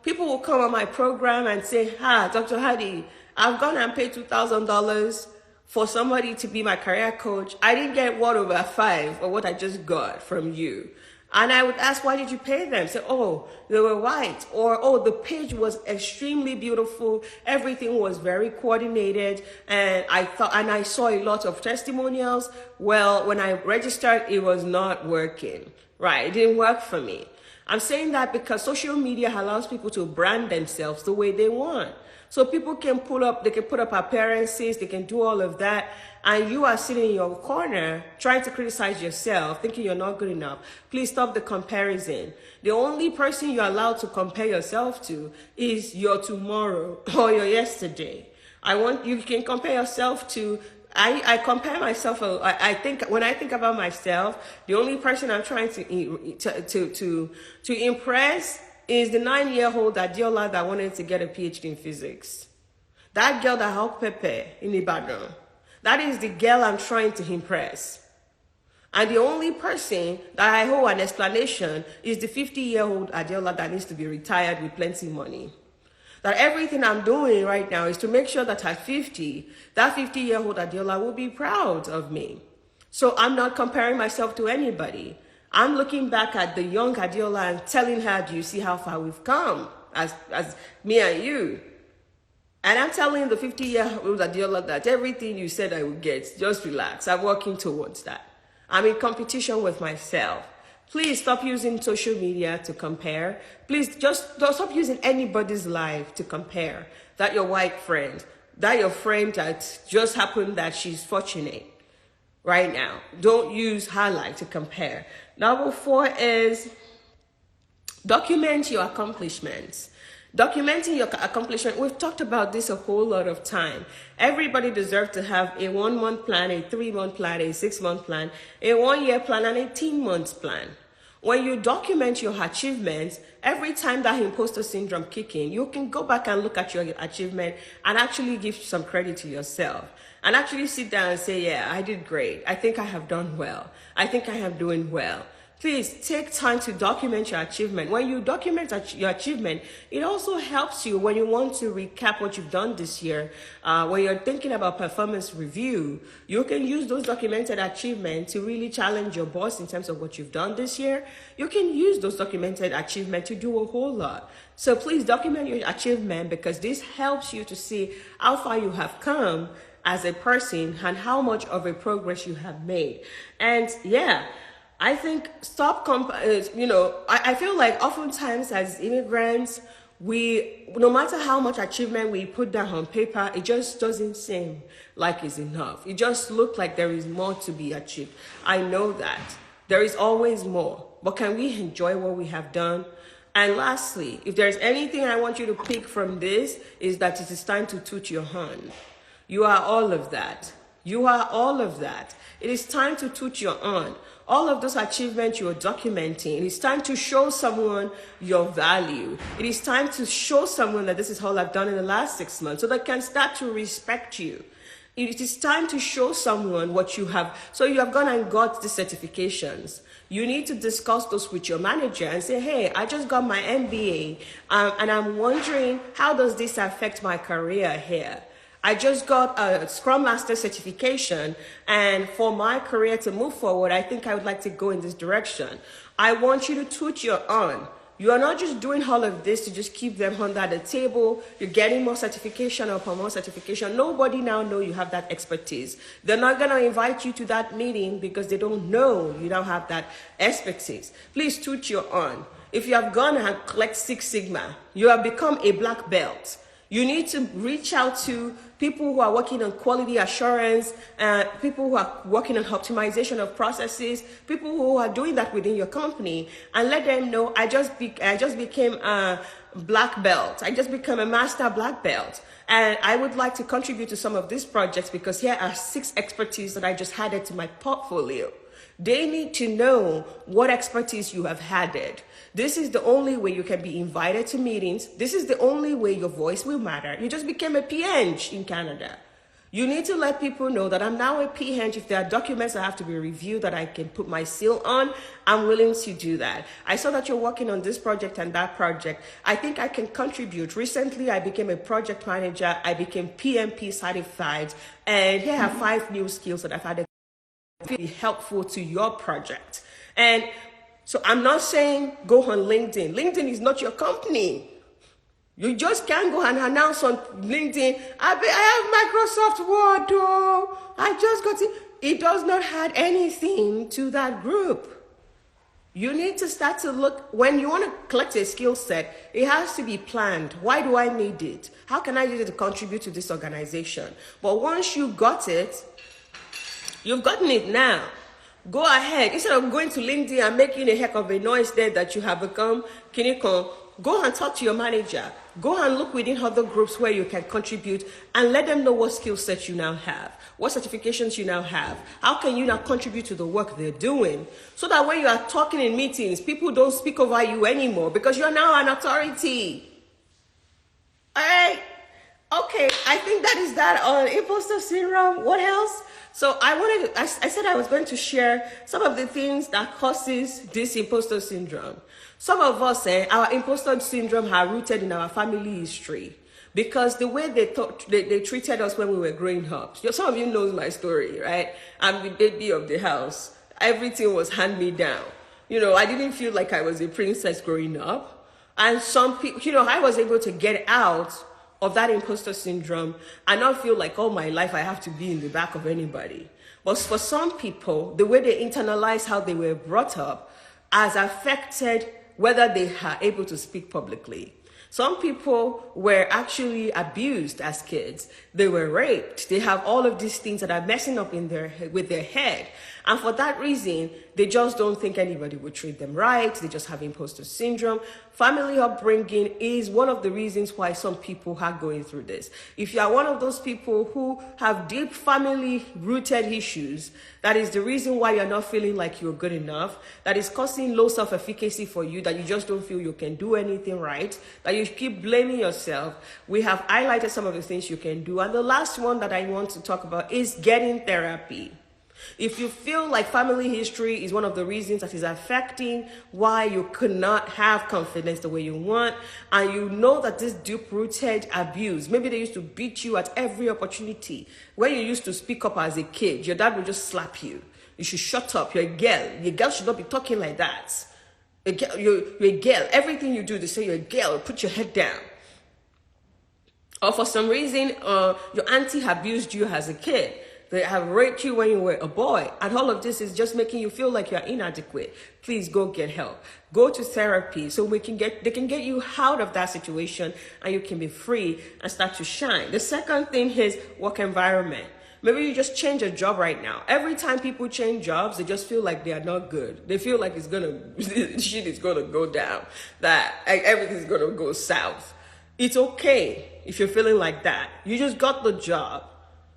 people will come on my program and say, Dr. Hadi, I've gone and paid $2,000 for somebody to be my career coach. I didn't get 1/5 of what I just got from you. And I would ask, why did you pay them? Say, they were white. Or, the page was extremely beautiful. Everything was very coordinated. And I saw a lot of testimonials. Well, when I registered, it was not working. Right? It didn't work for me. I'm saying that because social media allows people to brand themselves the way they want. So people can put up appearances, they can do all of that. And you are sitting in your corner trying to criticize yourself, thinking you're not good enough. Please stop the comparison. The only person you're allowed to compare yourself to is your tomorrow or your yesterday. You can compare yourself to, I compare myself, when I think about myself, the only person I'm trying to impress is the 9-year-old Adiola that wanted to get a PhD in physics. That girl that helped Pepe in Ibadan. That is the girl I'm trying to impress. And the only person that I owe an explanation is the 50-year-old Adiola that needs to be retired with plenty of money. That everything I'm doing right now is to make sure that at 50, that 50-year-old Adiola will be proud of me. So I'm not comparing myself to anybody. I'm looking back at the young Adiola and telling her, do you see how far we've come as me and you? And I'm telling the 50-year-old Adiola that everything you said I would get, just relax. I'm working towards that. I'm in competition with myself. Please stop using social media to compare. Please just don't stop using anybody's life to compare. That your white friend, that your friend that just happened that she's fortunate right now. Don't use her life to compare. Number 4 is document your accomplishments. Documenting your accomplishment, we've talked about this a whole lot of time. Everybody deserves to have a 1-month plan, a 3-month plan, a 6-month plan, a 1-year plan, and a 18-month plan. When you document your achievements, every time that imposter syndrome kicks in, you can go back and look at your achievement and actually give some credit to yourself. And actually sit down and say, yeah, I did great. I think I have done well. I think I am doing well. Please take time to document your achievement. When you document your achievement, it also helps you when you want to recap what you've done this year. When you're thinking about performance review, you can use those documented achievements to really challenge your boss in terms of what you've done this year. You can use those documented achievements to do a whole lot. So please document your achievement, because this helps you to see how far you have come as a person and how much of a progress you have made. And yeah, I think I feel like oftentimes as immigrants, no matter how much achievement we put down on paper, it just doesn't seem like it's enough. It just looks like there is more to be achieved. I know that. There is always more. But can we enjoy what we have done? And lastly, if there's anything I want you to pick from this, is that it is time to toot your horn. You are all of that. You are all of that. It is time to toot your own. All of those achievements you are documenting, it is time to show someone your value. It is time to show someone that this is all I've done in the last 6 months so they can start to respect you. It is time to show someone what you have. So you have gone and got the certifications. You need to discuss those with your manager and say, hey, I just got my MBA and I'm wondering, how does this affect my career here? I just got a Scrum Master certification, and for my career to move forward, I think I would like to go in this direction. I want you to toot your own. You are not just doing all of this to just keep them under the table. You're getting more certification upon more certification. Nobody now knows you have that expertise. They're not going to invite you to that meeting because they don't know you don't have that expertise. Please toot your own. If you have gone and collect Six Sigma, you have become a black belt. You need to reach out to people who are working on quality assurance, people who are working on optimization of processes, people who are doing that within your company, and let them know, I just became a black belt. I just became a master black belt. And I would like to contribute to some of these projects because here are 6 expertise that I just added to my portfolio. They need to know what expertise you have added. This is the only way you can be invited to meetings. This is the only way your voice will matter. You just became a PNG in Canada. You need to let people know that I'm now a PNG. If there are documents that have to be reviewed that I can put my seal on, I'm willing to do that. I saw that you're working on this project and that project. I think I can contribute. Recently, I became a project manager. I became PMP certified. And here are 5 new skills that I've added to be helpful to your project. And so I'm not saying go on LinkedIn. LinkedIn is not your company. You just can't go and announce on LinkedIn, I have Microsoft Word, though. I just got it. It does not add anything to that group. You need to start to look, when you want to collect a skill set, it has to be planned. Why do I need it? How can I use it to contribute to this organization? But once you got it, you've gotten it now. Go ahead. Instead of going to LinkedIn and making a heck of a noise there that you have become Kiniko, go and talk to your manager. Go and look within other groups where you can contribute and let them know what skill sets you now have, what certifications you now have. How can you now contribute to the work they're doing? So that when you are talking in meetings, people don't speak over you anymore because you're now an authority. All right. Okay, I think that is that on imposter syndrome. What else? So I said I was going to share some of the things that causes this imposter syndrome. Some of us, our imposter syndrome are rooted in our family history because the way they treated us when we were growing up. Some of you knows my story, right? I'm the baby of the house. Everything was hand me down. I didn't feel like I was a princess growing up. And some people, I was able to get out of that imposter syndrome and not feel like all my life I have to be in the back of anybody. But for some people, the way they internalize how they were brought up has affected whether they are able to speak publicly. Some people were actually abused as kids. They were raped. They have all of these things that are messing up with their head. And for that reason, they just don't think anybody would treat them right. They just have imposter syndrome. Family upbringing is one of the reasons why some people are going through this. If you are one of those people who have deep family-rooted issues, that is the reason why you're not feeling like you're good enough, that is causing low self-efficacy for you, that you just don't feel you can do anything right, that you keep blaming yourself. We have highlighted some of the things you can do. And the last one that I want to talk about is getting therapy. If you feel like family history is one of the reasons that is affecting why you could not have confidence the way you want, and you know that this deep-rooted abuse, maybe they used to beat you at every opportunity. When you used to speak up as a kid, your dad would just slap you. You should shut up. You're a girl. Your girl should not be talking like that. You're a girl. Everything you do, they say you're a girl. Put your head down. Or for some reason, your auntie abused you as a kid. They have raped you when you were a boy. And all of this is just making you feel like you're inadequate. Please go get help. Go to therapy so they can get you out of that situation and you can be free and start to shine. The second thing is work environment. Maybe you just change a job right now. Every time people change jobs, they just feel like they are not good. They feel like shit is gonna go down, that everything's gonna go south. It's okay if you're feeling like that. You just got the job.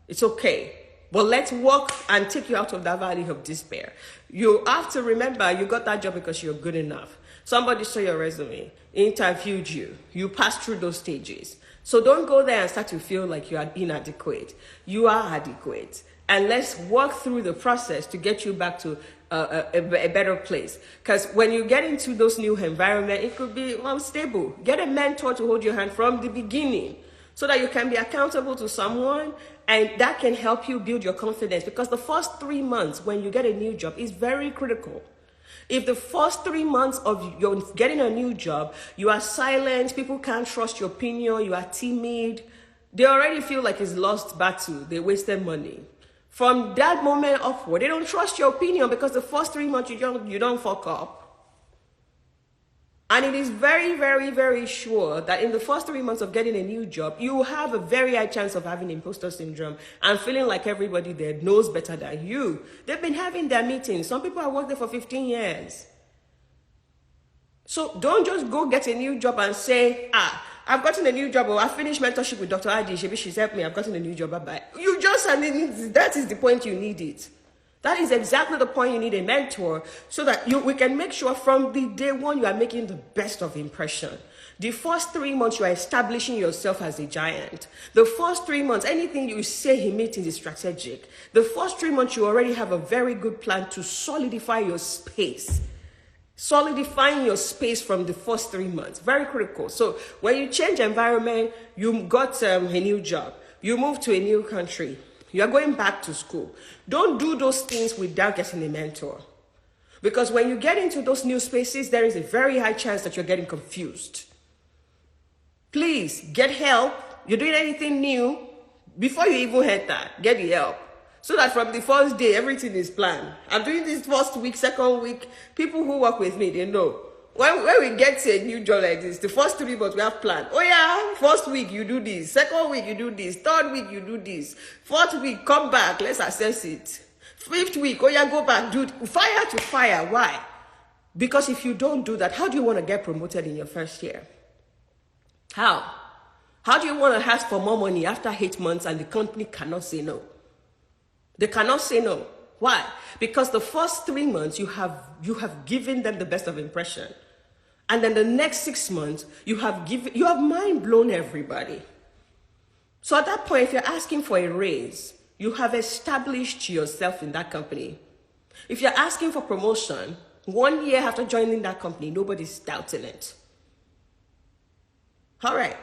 It's okay. But let's work and take you out of that valley of despair. You have to remember you got that job because you're good enough. Somebody saw your resume, interviewed you, you passed through those stages. So don't go there and start to feel like you are inadequate. You are adequate. And let's work through the process to get you back to a better place. Because when you get into those new environment, it could be unstable. Get a mentor to hold your hand from the beginning so that you can be accountable to someone, and that can help you build your confidence. Because the first 3 months when you get a new job is very critical. If the first 3 months of your getting a new job, you are silent, people can't trust your opinion, you are timid, they already feel like it's lost battle, they wasted money. From that moment upward, they don't trust your opinion because the first 3 months you don't fuck up. And it is very, very, very sure that in the first 3 months of getting a new job, you have a very high chance of having imposter syndrome and feeling like everybody there knows better than you. They've been having their meetings. Some people have worked there for 15 years. So don't just go get a new job and say, I've gotten a new job, or I finished mentorship with Dr. Adi, she's helped me, I've gotten a new job, bye-bye. You just, that is the point you need it. That is exactly the point you need a mentor, so that we can make sure from the day one you are making the best of impression. The first 3 months you are establishing yourself as a giant. The first 3 months, anything you say in meetings is strategic. The first 3 months you already have a very good plan to solidify your space. Solidifying your space from the first 3 months, very critical. So when you change environment, you got a new job, you move to a new country, you're going back to school. Don't do those things without getting a mentor. Because when you get into those new spaces, there is a very high chance that you're getting confused. Please get help. You're doing anything new, before you even enter, get the help. So that from the first day, everything is planned. I'm doing this first week, second week. People who work with me, they know. When we get to a new job like this, the first 3 months we have planned. Oh yeah, first week you do this. Second week you do this. Third week you do this. Fourth week, come back, let's assess it. Fifth week, oh yeah, go back, do it. Fire to fire. Why? Because if you don't do that, how do you want to get promoted in your first year? How? How do you want to ask for more money after 8 months and the company cannot say no? They cannot say no. Why? Because the first 3 months you have given them the best of impression. And then the next 6 months you have mind blown everybody. So at that point, if you're asking for a raise, you have established yourself in that company. If you're asking for promotion, 1 year after joining that company, nobody's doubting it. All right.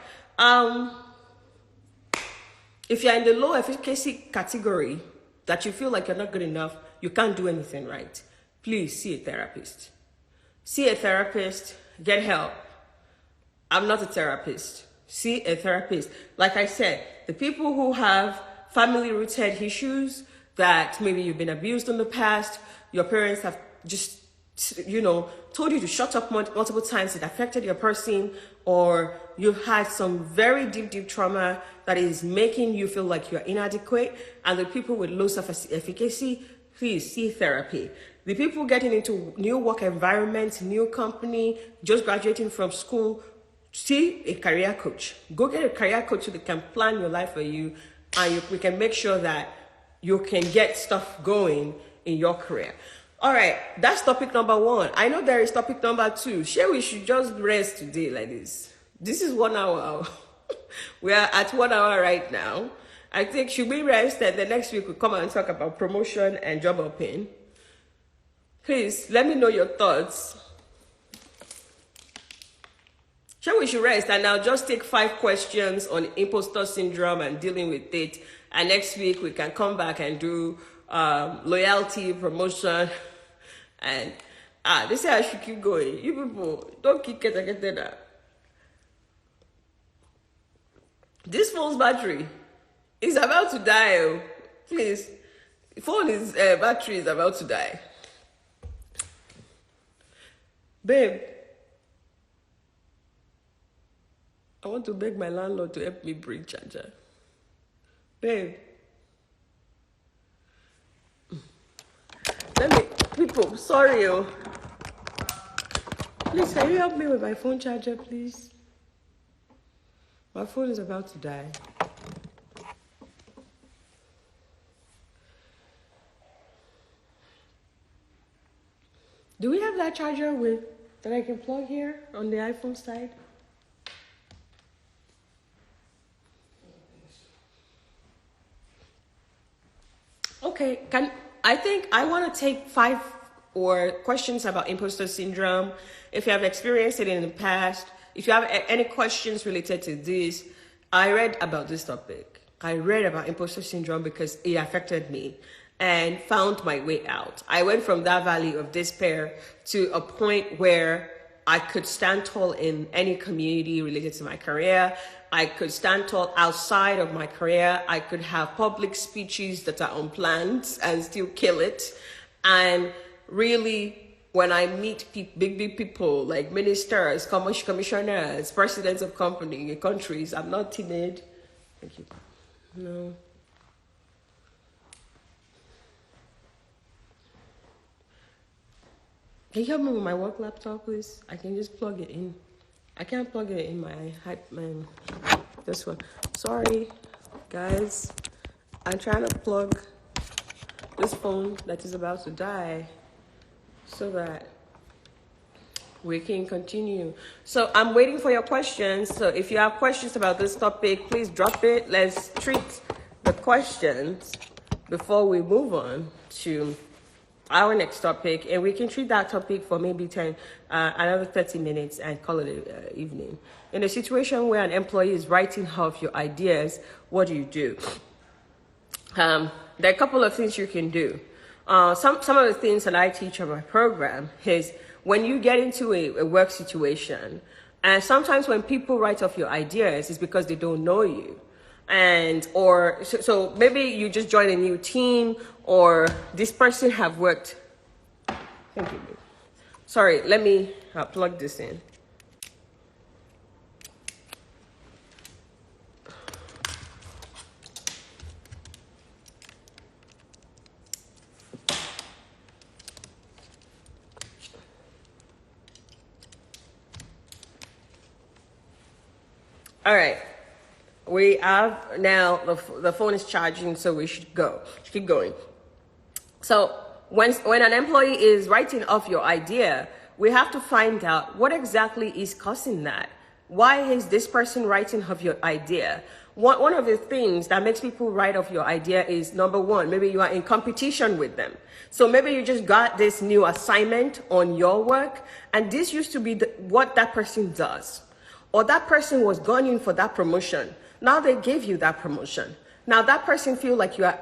If you're in the low efficacy category, that you feel like you're not good enough, you can't do anything right, please see a therapist. See a therapist, get help. I'm not a therapist. See a therapist. Like I said, the people who have family-rooted issues, that maybe you've been abused in the past, your parents have just, told you to shut up multiple times, it affected your person, or you've had some very deep trauma that is making you feel like you're inadequate, and the people with low self-efficacy, please see therapy. The people getting into new work environment, new company, just graduating from school, see a career coach. Go get a career coach so they can plan your life for you, and we can make sure that you can get stuff going in your career. All right, that's topic number 1. I know there is topic number 2. Sure, we should just rest today like this. This is 1 hour. We are at 1 hour right now. I think should we rest, and the next week we'll come and talk about promotion and job opening. Please let me know your thoughts. Sure, we should rest, and I'll just take 5 questions on imposter syndrome and dealing with it. And next week we can come back and do loyalty, promotion, and they say I should keep going. You people don't keep getting that. This phone's battery is about to die. Please, phone battery is about to die. Babe, I want to beg my landlord to help me bring charger. Babe. People, sorry. Please, can you help me with my phone charger, please? My phone is about to die. that charger that I can plug here on the iPhone side? Okay, I think I want to take 5 or questions about imposter syndrome. If you have experienced it in the past, if you have any questions related to this, I read about this topic. I read about imposter syndrome because it affected me and found my way out. I went from that valley of despair to a point where I could stand tall in any community related to my career. I could stand tall outside of my career. I could have public speeches that are unplanned and still kill it. And really, when I meet big people like ministers, commissioners, presidents of countries, I'm not timid. Thank you. No. Can you help me with my work laptop, please? I can just plug it in. I can't plug it in my this one. Sorry, guys. I'm trying to plug this phone that is about to die so that we can continue. So I'm waiting for your questions. So if you have questions about this topic, please drop it. Let's treat the questions before we move on to our next topic, and we can treat that topic for maybe another 30 minutes and call it evening. In a situation where an employee is writing off your ideas, what do you do? There are a couple of things you can do. Some of the things that I teach on my program is when you get into a work situation, and sometimes when people write off your ideas, it's because they don't know you. So maybe you just join a new team, or this person have worked. Thank you. Sorry, let me plug this in. All right. We have now, the phone is charging, so we should keep going. So when an employee is writing off your idea, we have to find out what exactly is causing that. Why is this person writing off your idea? One of the things that makes people write off your idea is, number one, maybe you are in competition with them. So maybe you just got this new assignment on your work, and this used to be what that person does. Or that person was gunning for that promotion. Now they gave you that promotion. Now that person feel like you are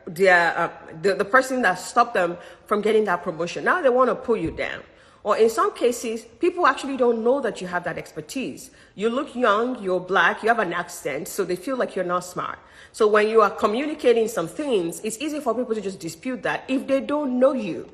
the person that stopped them from getting that promotion. Now they want to pull you down. Or in some cases, people actually don't know that you have that expertise. You look young, you're black, you have an accent, so they feel like you're not smart. So when you are communicating some things, it's easy for people to just dispute that if they don't know you.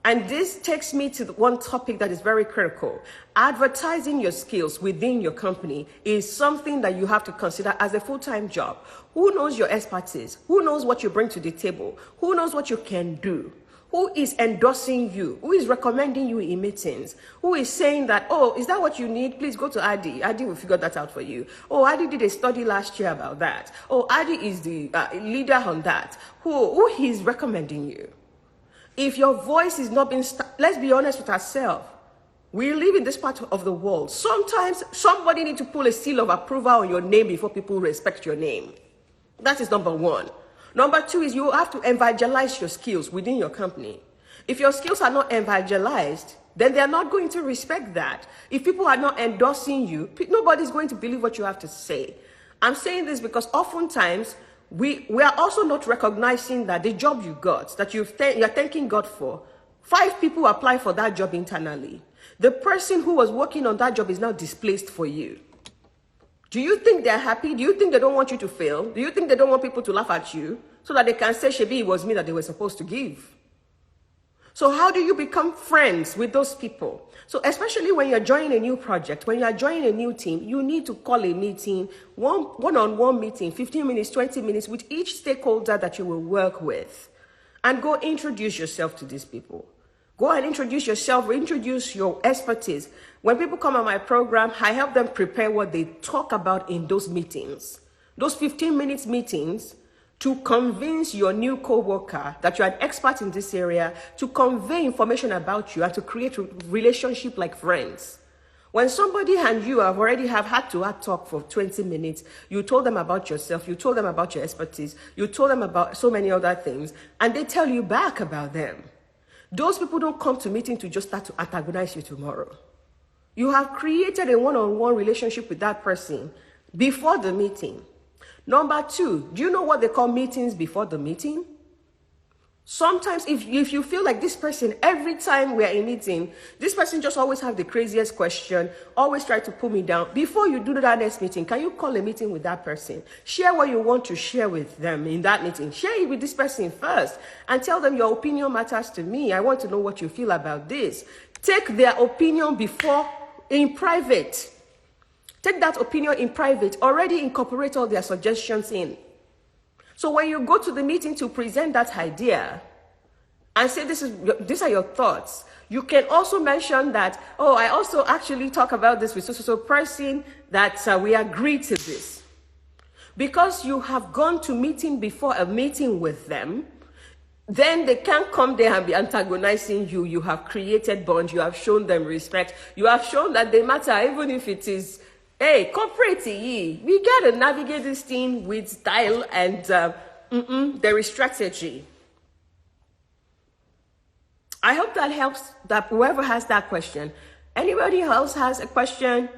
And this takes me to one topic that is very critical. Advertising your skills within your company is something that you have to consider as a full-time job. Who knows your expertise? Who knows what you bring to the table? Who knows what you can do? Who is endorsing you? Who is recommending you in meetings? Who is saying that, oh, is that what you need? Please go to Adi. Adi will figure that out for you. Oh, Adi did a study last year about that. Oh, Adi is the leader on that. Who is recommending you? If your voice is not being, let's be honest with ourselves. We live in this part of the world. Sometimes somebody needs to pull a seal of approval on your name before people respect your name. That is number one. Number two is you have to evangelize your skills within your company. If your skills are not evangelized, then they're not going to respect that. If people are not endorsing you, nobody's going to believe what you have to say. I'm saying this because oftentimes, we are also not recognizing that the job you got, that you're thanking God for, 5 people apply for that job internally. The person who was working on that job is now displaced for you. Do you think they're happy? Do you think they don't want you to fail? Do you think they don't want people to laugh at you so that they can say, Shebi, it was me that they were supposed to give? So how do you become friends with those people? So especially when you're joining a new project, when you're joining a new team, you need to call a meeting, one-on-one meeting, 15 minutes, 20 minutes with each stakeholder that you will work with. And go introduce yourself to these people. Go and introduce yourself, introduce your expertise. When people come on my program, I help them prepare what they talk about in those meetings. Those 15 minutes meetings, to convince your new co-worker that you're an expert in this area, to convey information about you and to create a relationship like friends. When somebody and you have already had to talk for 20 minutes, you told them about yourself, you told them about your expertise, you told them about so many other things, and they tell you back about them. Those people don't come to meeting to just start to antagonize you tomorrow. You have created a one-on-one relationship with that person before the meeting. Number two, do you know what they call meetings before the meeting? Sometimes if you feel like this person, every time we're in meeting, this person just always have the craziest question, always try to pull me down. Before you do that next meeting, can you call a meeting with that person? Share what you want to share with them in that meeting. Share it with this person first and tell them your opinion matters to me. I want to know what you feel about this. Take their opinion in private. Take that opinion in private. Already incorporate all their suggestions in. So when you go to the meeting to present that idea and say these are your thoughts, you can also mention that, oh, I also actually talk about this with so person that we agree to this. Because you have gone to meeting before a meeting with them, then they can't come there and be antagonizing you. You have created bonds. You have shown them respect. You have shown that they matter, even if it is, hey, corporate, we got to navigate this thing with style and there is strategy. I hope that helps, that whoever has that question. Anybody else has a question?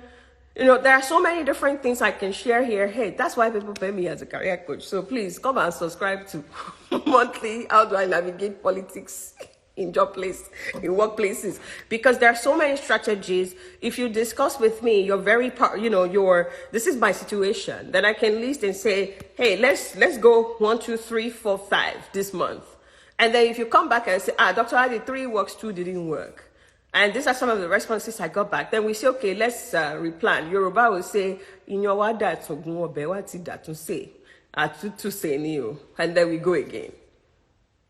You know, there are so many different things I can share here. Hey, that's why people pay me as a career coach. So please come and subscribe to monthly How Do I Navigate Politics in workplaces, because there are so many strategies. If you discuss with me, you're very, this is my situation, then I can list and say, hey, let's go 1, 2, 3, 4, 5 this month. And then if you come back and say, Dr. Adi, 3 works, 2 didn't work. And these are some of the responses I got back. Then we say, okay, let's replan. Yoruba will say, in your wada to say, and then we go again.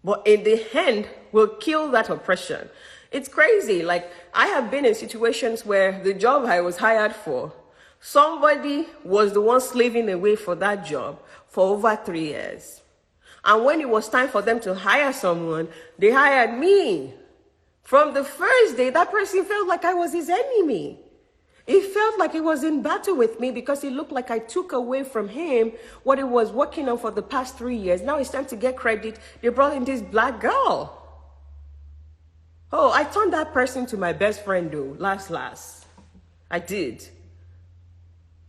But in the end, we'll kill that oppression. It's crazy. Like, I have been in situations where the job I was hired for, somebody was the one slaving away for that job for over 3 years. And when it was time for them to hire someone, they hired me. From the first day, that person felt like I was his enemy. It felt like he was in battle with me because it looked like I took away from him what he was working on for the past 3 years. Now it's time to get credit. They brought in this black girl. Oh, I turned that person to my best friend though, last. I did.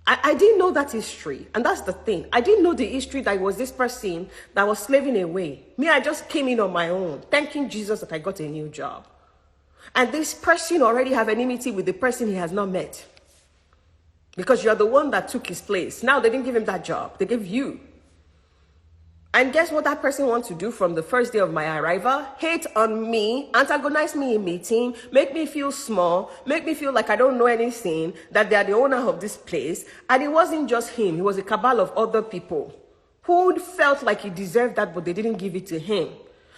I didn't know that history. And that's the thing. I didn't know the history that it was this person that was slaving away. Me, I just came in on my own, thanking Jesus that I got a new job. And this person already have enmity with the person he has not met. Because you're the one that took his place. Now they didn't give him that job. They gave you. And guess what that person wants to do from the first day of my arrival? Hate on me, antagonize me in meeting, make me feel small, make me feel like I don't know anything, that they are the owner of this place. And it wasn't just him. It was a cabal of other people who felt like he deserved that, but they didn't give it to him.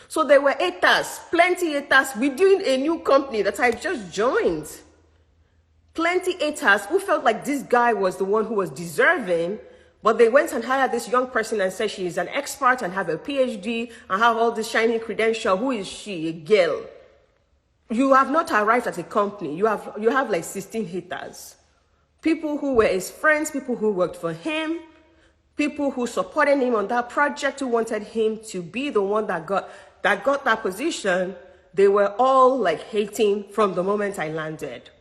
So there were haters, plenty haters within a new company that I just joined. Plenty haters who felt like this guy was the one who was deserving, but they went and hired this young person and said she is an expert and have a PhD and have all this shiny credential. Who is she? A girl. You have not arrived at a company. You have like 16 haters. People who were his friends, people who worked for him, people who supported him on that project, who wanted him to be the one that got that position. They were all like hating from the moment I landed.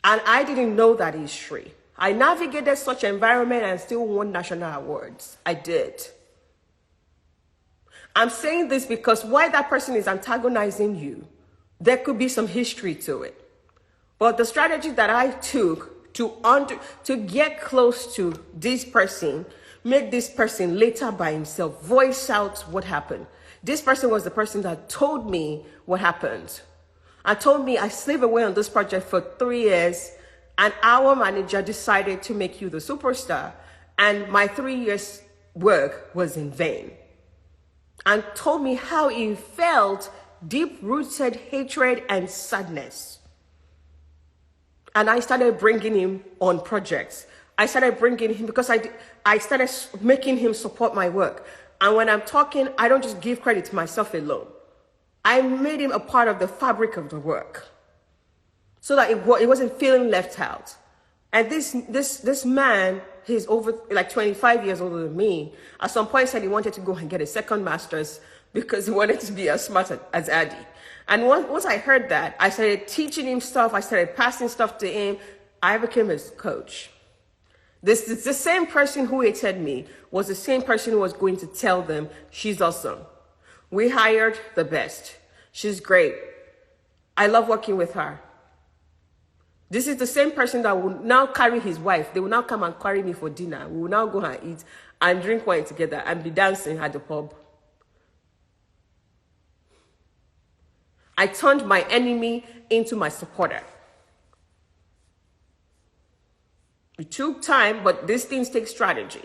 And I didn't know that history. I navigated such environment and still won national awards. I did. I'm saying this because why that person is antagonizing you, there could be some history to it. But the strategy that I took to get close to this person, make this person later by himself voice out what happened. This person was the person that told me what happened. And told me I slaved away on this project for 3 years, and our manager decided to make you the superstar, and my 3 years work was in vain. And told me how he felt deep-rooted hatred and sadness. And I started bringing him on projects. I started bringing him because I started making him support my work. And when I'm talking, I don't just give credit to myself alone. I made him a part of the fabric of the work so that it wasn't feeling left out. And this man, he's over like 25 years older than me. At some point said he wanted to go and get a second master's because he wanted to be as smart as Adi. And once I heard that, I started teaching him stuff. I started passing stuff to him. I became his coach. This is the same person who hated me was the same person who was going to tell them, she's awesome. We hired the best. She's great. I love working with her. This is the same person that will now carry his wife. They will now come and carry me for dinner. We will now go and eat and drink wine together and be dancing at the pub. I turned my enemy into my supporter. It took time, but these things take strategy.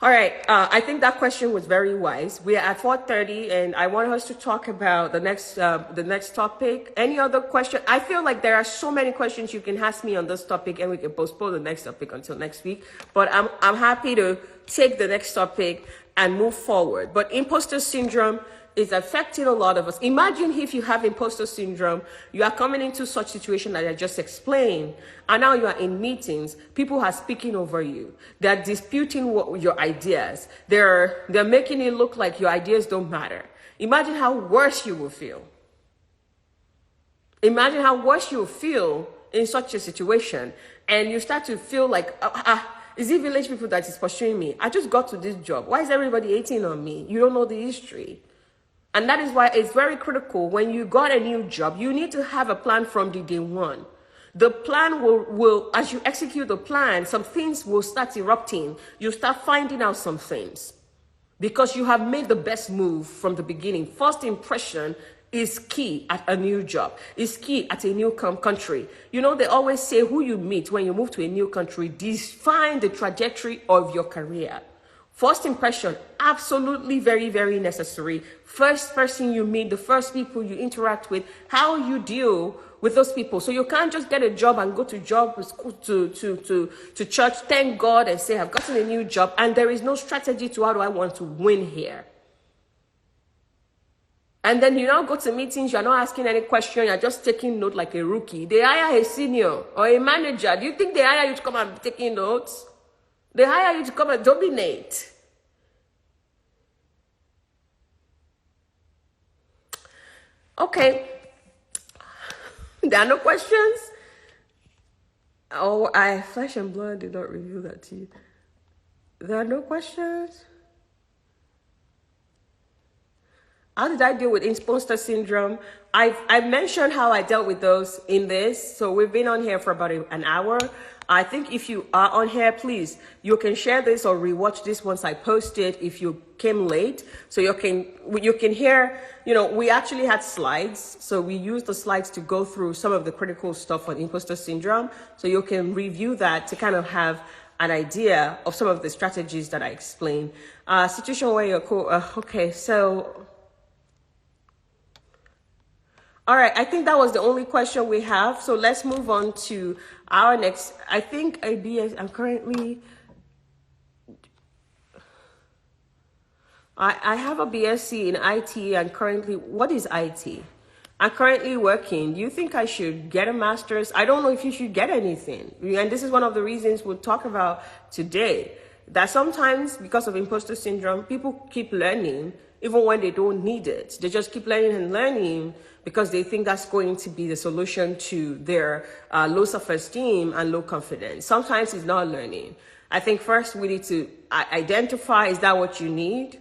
All right, I think that question was very wise. We are at 4:30, and I want us to talk about the next topic. Any other question? I feel like there are so many questions you can ask me on this topic, and we can postpone the next topic until next week. But I'm happy to take the next topic and move forward. But imposter syndrome is affecting a lot of us. Imagine if you have imposter syndrome, you are coming into such situation that I just explained, and now you are in meetings, people are speaking over you. They're disputing your ideas. They're making it look like your ideas don't matter. Imagine how worse you will feel. Imagine how worse you will feel in such a situation, and you start to feel like, is it village people that is pursuing me? I just got to this job. Why is everybody hating on me? You don't know the history. And that is why it's very critical when you got a new job, you need to have a plan from the day one. The plan will, as you execute the plan, some things will start erupting. You'll start finding out some things because you have made the best move from the beginning. First impression is key at a new job, is key at a new country. You know, they always say who you meet when you move to a new country define the trajectory of your career. First impression, absolutely very, very necessary. First person you meet, the first people you interact with, how you deal with those people. So you can't just get a job and go to church, thank God, and say, I've gotten a new job, and there is no strategy to how do I want to win here. And then you now go to meetings, you're not asking any question, you're just taking note like a rookie. They hire a senior or a manager. Do you think they hire you to come and be taking notes? They hire you to come and dominate. Okay. There are no questions? Oh, flesh and blood did not reveal that to you. There are no questions? How did I deal with imposter syndrome? I've mentioned how I dealt with those in this. So we've been on here for about an hour. I think if you are on here, please, you can share this or rewatch this once I post it if you came late. So you can hear, you know, we actually had slides. So we used the slides to go through some of the critical stuff on imposter syndrome. So you can review that to kind of have an idea of some of the strategies that I explained. Situation where you're okay, so... All right, I think that was the only question we have. So let's move on to our next. I think I'm currently, I have a BSc in IT and currently, what is IT? I'm currently working. Do you think I should get a master's? I don't know if you should get anything. And this is one of the reasons we'll talk about today, that sometimes because of imposter syndrome, people keep learning even when they don't need it. They just keep learning and learning because they think that's going to be the solution to their low self-esteem and low confidence. Sometimes it's not learning. I think first we need to identify, is that what you need?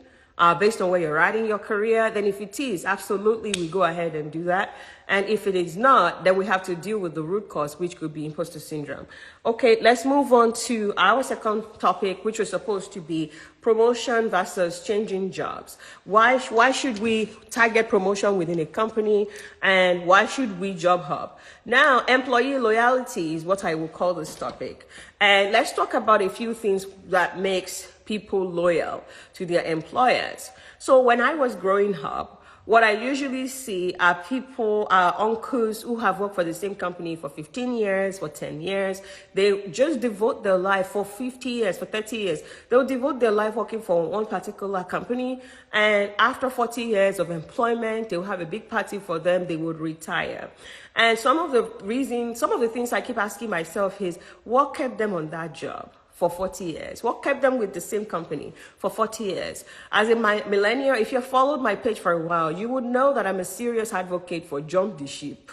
Based on where you're at in your career, then if it is, absolutely we go ahead and do that. And if it is not, then we have to deal with the root cause, which could be imposter syndrome. Okay, let's move on to our second topic, which was supposed to be promotion versus changing jobs. Why should we target promotion within a company, and why should we job hop? Now, employee loyalty is what I will call this topic. And let's talk about a few things that makes people loyal to their employers. So when I was growing up, What I usually see are people, uncles who have worked for the same company for 15 years, for 10 years. They just devote their life for 50 years, for 30 years. They'll devote their life working for one particular company. And after 40 years of employment, they'll have a big party for them. They would retire. And some of the things I keep asking myself is, what kept them on that job for 40 years? What kept them with the same company for 40 years? As a millennial, if you followed my page for a while, you would know that I'm a serious advocate for jump the ship.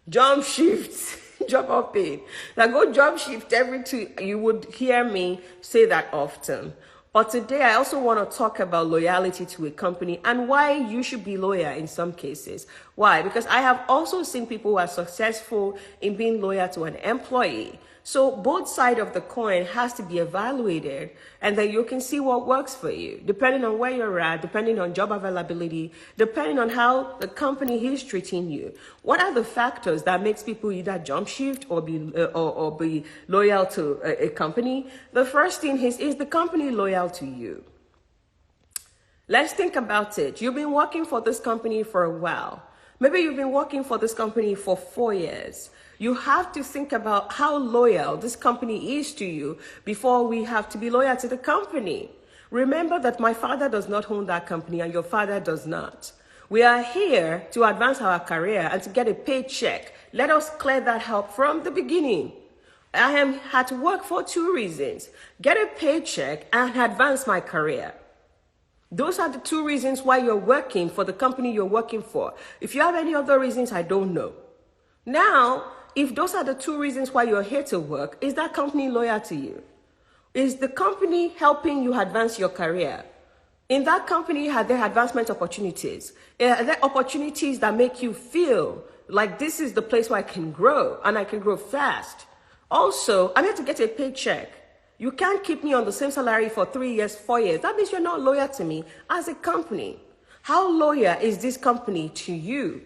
Jump shift, job hopping. Now go jump shift every two. You would hear me say that often. But today I also want to talk about loyalty to a company and why you should be loyal in some cases. Why? Because I have also seen people who are successful in being loyal to an employee. So both sides of the coin has to be evaluated, and then you can see what works for you, depending on where you're at, depending on job availability, depending on how the company is treating you. What are the factors that makes people either jump shift or be loyal to a company? The first thing is the company loyal to you? Let's think about it. You've been working for this company for a while. Maybe you've been working for this company for 4 years. You have to think about how loyal this company is to you before we have to be loyal to the company. Remember that my father does not own that company and your father does not. We are here to advance our career and to get a paycheck. Let us clear that up from the beginning. I had to work for 2 reasons: get a paycheck and advance my career. Those are the 2 reasons why you're working for the company you're working for. If you have any other reasons, I don't know. Now, if those are the 2 reasons why you're here to work, is that company loyal to you? Is the company helping you advance your career? In that company, are there advancement opportunities? Are there opportunities that make you feel like this is the place where I can grow and I can grow fast? Also, I'm here to get a paycheck. You can't keep me on the same salary for 3 years, 4 years. That means you're not loyal to me as a company. How loyal is this company to you?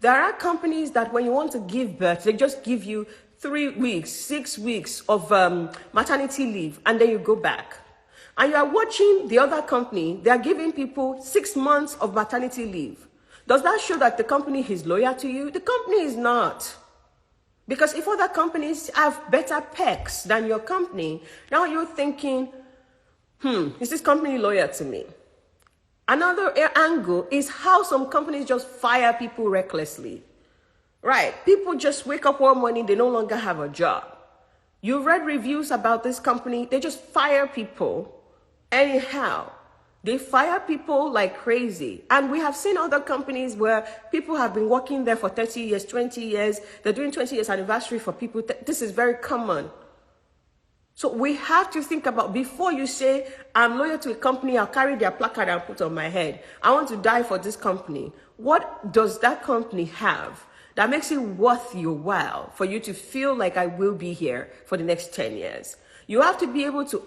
There are companies that when you want to give birth, they just give you 3 weeks, 6 weeks of maternity leave, and then you go back. And you are watching the other company, they are giving people 6 months of maternity leave. Does that show that the company is loyal to you? The company is not. Because if other companies have better perks than your company, now you're thinking, is this company loyal to me? Another angle is how some companies just fire people recklessly. Right? People just wake up one morning, they no longer have a job. You read reviews about this company, they just fire people anyhow. They fire people like crazy. And we have seen other companies where people have been working there for 30 years, 20 years. They're doing 20 years anniversary for people. This is very common. So we have to think about, before you say, I'm loyal to a company, I'll carry their placard and put on my head. I want to die for this company. What does that company have that makes it worth your while for you to feel like I will be here for the next 10 years? You have to be able to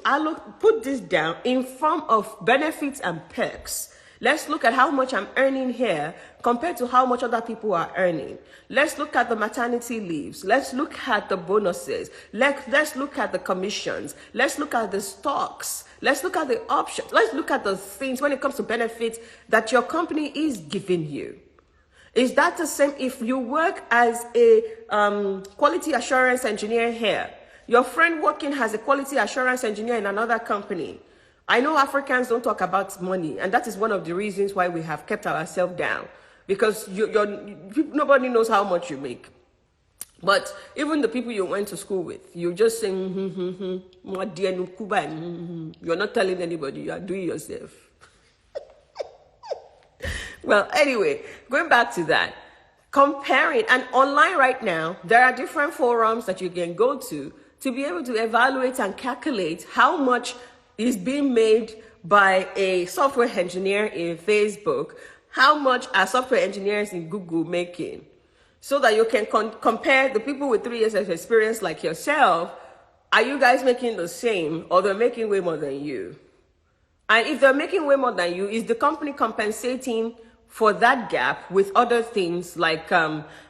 put this down in form of benefits and perks. Let's look at how much I'm earning here compared to how much other people are earning. Let's look at the maternity leaves. Let's look at the bonuses. Let's look at the commissions. Let's look at the stocks. Let's look at the options. Let's look at the things when it comes to benefits that your company is giving you. Is that the same if you work as a quality assurance engineer here? Your friend working as a quality assurance engineer in another company. I know Africans don't talk about money, and that is one of the reasons why we have kept ourselves down, because nobody knows how much you make. But even the people you went to school with, you just saying, you're not telling anybody, you are doing yourself. Well, anyway, going back to that, comparing, and online right now, there are different forums that you can go to be able to evaluate and calculate how much is being made by a software engineer in Facebook, how much are software engineers in Google making, so that you can compare the people with 3 years of experience like yourself. Are you guys making the same, or they're making way more than you? And if they're making way more than you, is the company compensating for that gap with other things like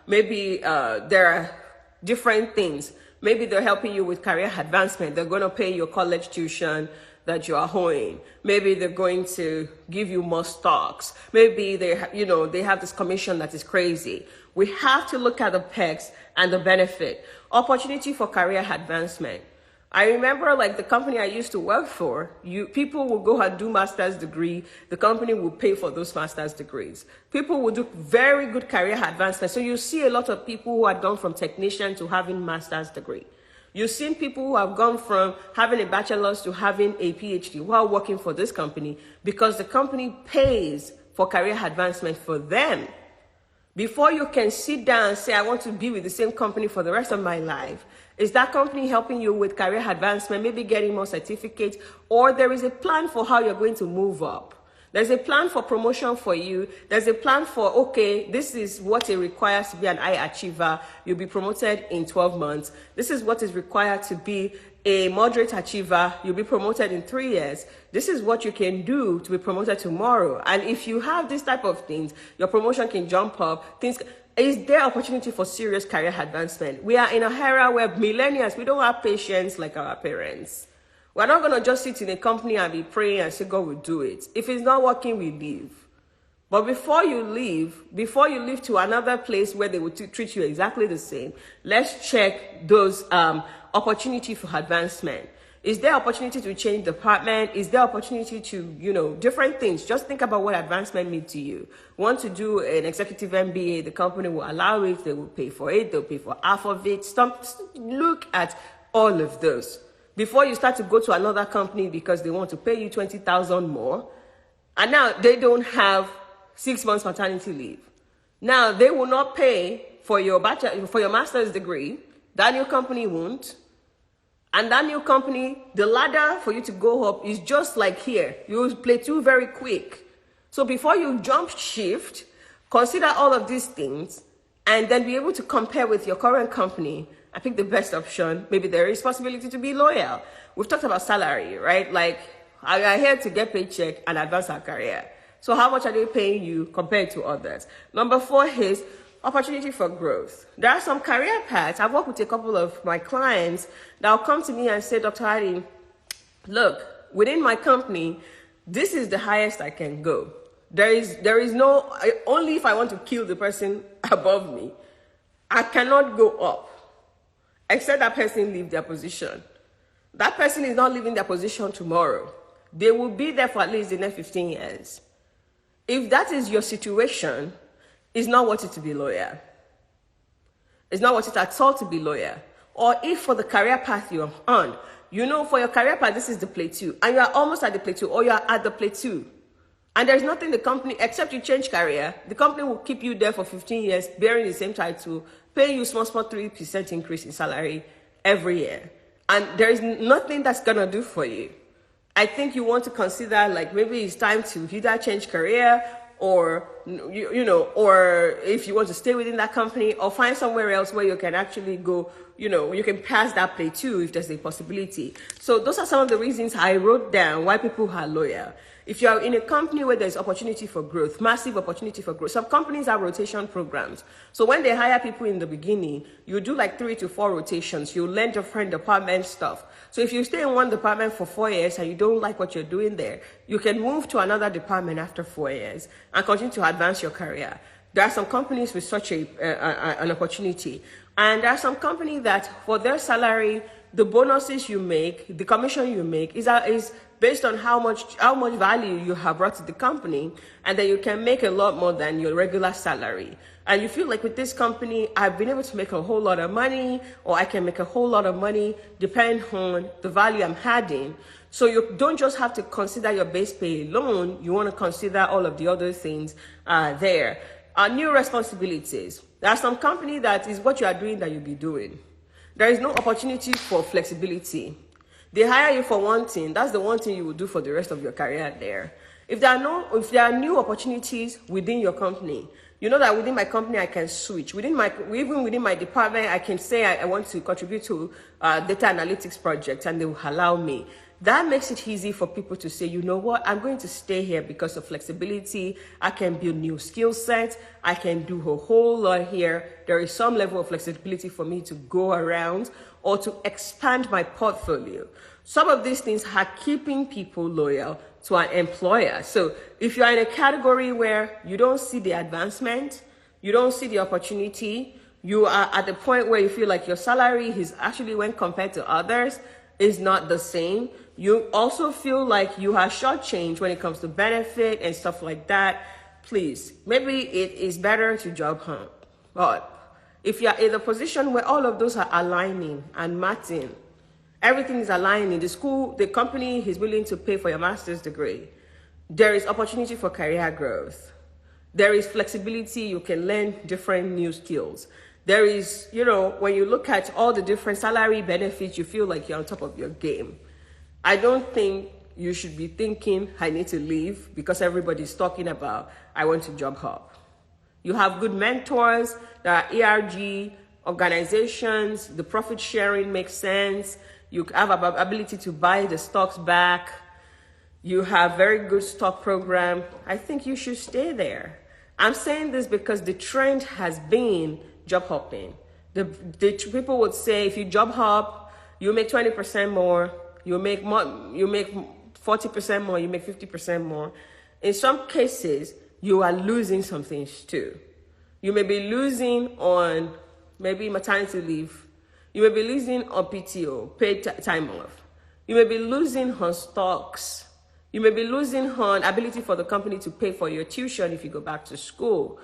maybe there are different things. Maybe they're helping you with career advancement. They're going to pay your college tuition. that you are holding. Maybe they're going to give you more stocks. Maybe they have this commission that is crazy. We have to look at the perks and the benefit. Opportunity for career advancement. I remember like the company I used to work for, people will go and do master's degree. The company will pay for those master's degrees. People will do very good career advancement. So you see a lot of people who had gone from technician to having master's degree. You've seen people who have gone from having a bachelor's to having a PhD while working for this company because the company pays for career advancement for them. Before you can sit down and say, I want to be with the same company for the rest of my life, is that company helping you with career advancement, maybe getting more certificates, or there is a plan for how you're going to move up? There's a plan for promotion for you. There's a plan for, okay, this is what it requires to be an high achiever. You'll be promoted in 12 months. This is what is required to be a moderate achiever. You'll be promoted in 3 years. This is what you can do to be promoted tomorrow. And if you have this type of things, your promotion can jump up. Is there opportunity for serious career advancement? We are in a era where millennials, we don't have patience like our parents. We're not going to just sit in a company and be praying and say, God will do it. If it's not working, we leave. But before you leave to another place where they will treat you exactly the same, let's check those opportunity for advancement. Is there opportunity to change department? Is there opportunity to, different things? Just think about what advancement means to you. Want to do an executive MBA, the company will allow it, they will pay for it, they'll pay for half of it. Look at all of those. Before you start to go to another company because they want to pay you $20,000 more, and now they don't have 6 months maternity leave. Now they will not pay for your master's degree. That new company won't. And that new company, the ladder for you to go up is just like here. You plateau very quick. So before you jump shift, consider all of these things and then be able to compare with your current company. I think the best option, maybe there is possibility to be loyal. We've talked about salary, right? Like, I are here to get paycheck and advance our career. So how much are they paying you compared to others? Number 4 is opportunity for growth. There are some career paths. I've worked with a couple of my clients that will come to me and say, Dr. Adi, look, within my company, this is the highest I can go. There is no, only if I want to kill the person above me, I cannot go up. Except that person leave their position. That person is not leaving their position tomorrow. They will be there for at least the next 15 years. If that is your situation, it's not worth it to be loyal. It's not worth it at all to be loyal. Or if for the career path you're on, for your career path, this is the plateau, and you are almost at the plateau, or you are at the plateau, and there's nothing the company, except you change career, the company will keep you there for 15 years, bearing the same title, paying you small 3% increase in salary every year. And there is nothing that's going to do for you. I think you want to consider, like, maybe it's time to either change career or, or if you want to stay within that company or find somewhere else where you can actually go, you can pass that plateau if there's a possibility. So those are some of the reasons I wrote down why people are loyal. If you are in a company where there's opportunity for growth, massive opportunity for growth, some companies have rotation programs. So when they hire people in the beginning, you do like 3 to 4 rotations. You learn different department stuff. So if you stay in one department for 4 years and you don't like what you're doing there, you can move to another department after 4 years and continue to advance your career. There are some companies with such an opportunity. And there are some companies that for their salary, the bonuses you make, the commission you make is based on how much value you have brought to the company, and then you can make a lot more than your regular salary. And you feel like with this company, I've been able to make a whole lot of money, or I can make a whole lot of money depending on the value I'm adding. So you don't just have to consider your base pay alone. You want to consider all of the other things there. New responsibilities. There are some company that is what you are doing that you'll be doing. There is no opportunity for flexibility. They hire you for one thing. That's the one thing you will do for the rest of your career there. If there are new opportunities within your company, you know that within my company I can switch. Even within my department, I can say I want to contribute to data analytics project, and they will allow me. that makes it easy for people to say, you know what, I'm going to stay here because of flexibility. I can build new skill sets. I can do a whole lot here. There is some level of flexibility for me to go around or to expand my portfolio. Some of these things are keeping people loyal to an employer. So if you're in a category where you don't see the advancement, you don't see the opportunity, you are at the point where you feel like your salary is actually, when compared to others, is not the same. You also feel like you are shortchanged when it comes to benefit and stuff like that. Please, maybe it is better to job hunt. But if you're in a position where all of those are aligning and matching, everything is aligning, the school, the company is willing to pay for your master's degree, there is opportunity for career growth. There is flexibility. You can learn different new skills. There is, when you look at all the different salary benefits, you feel like you're on top of your game. I don't think you should be thinking, I need to leave because everybody's talking about, I want to job hop. You have good mentors. There are ERG organizations. The profit sharing makes sense. You have an ability to buy the stocks back. You have very good stock program. I think you should stay there. I'm saying this because the trend has been job hopping. The people would say, if you job hop, you make 20% more, you make 40% more, you make 50% more. In some cases, you are losing some things too. You may be losing on maybe maternity leave. You may be losing on PTO, paid time off. You may be losing on stocks. You may be losing on ability for the company to pay for your tuition if you go back to school.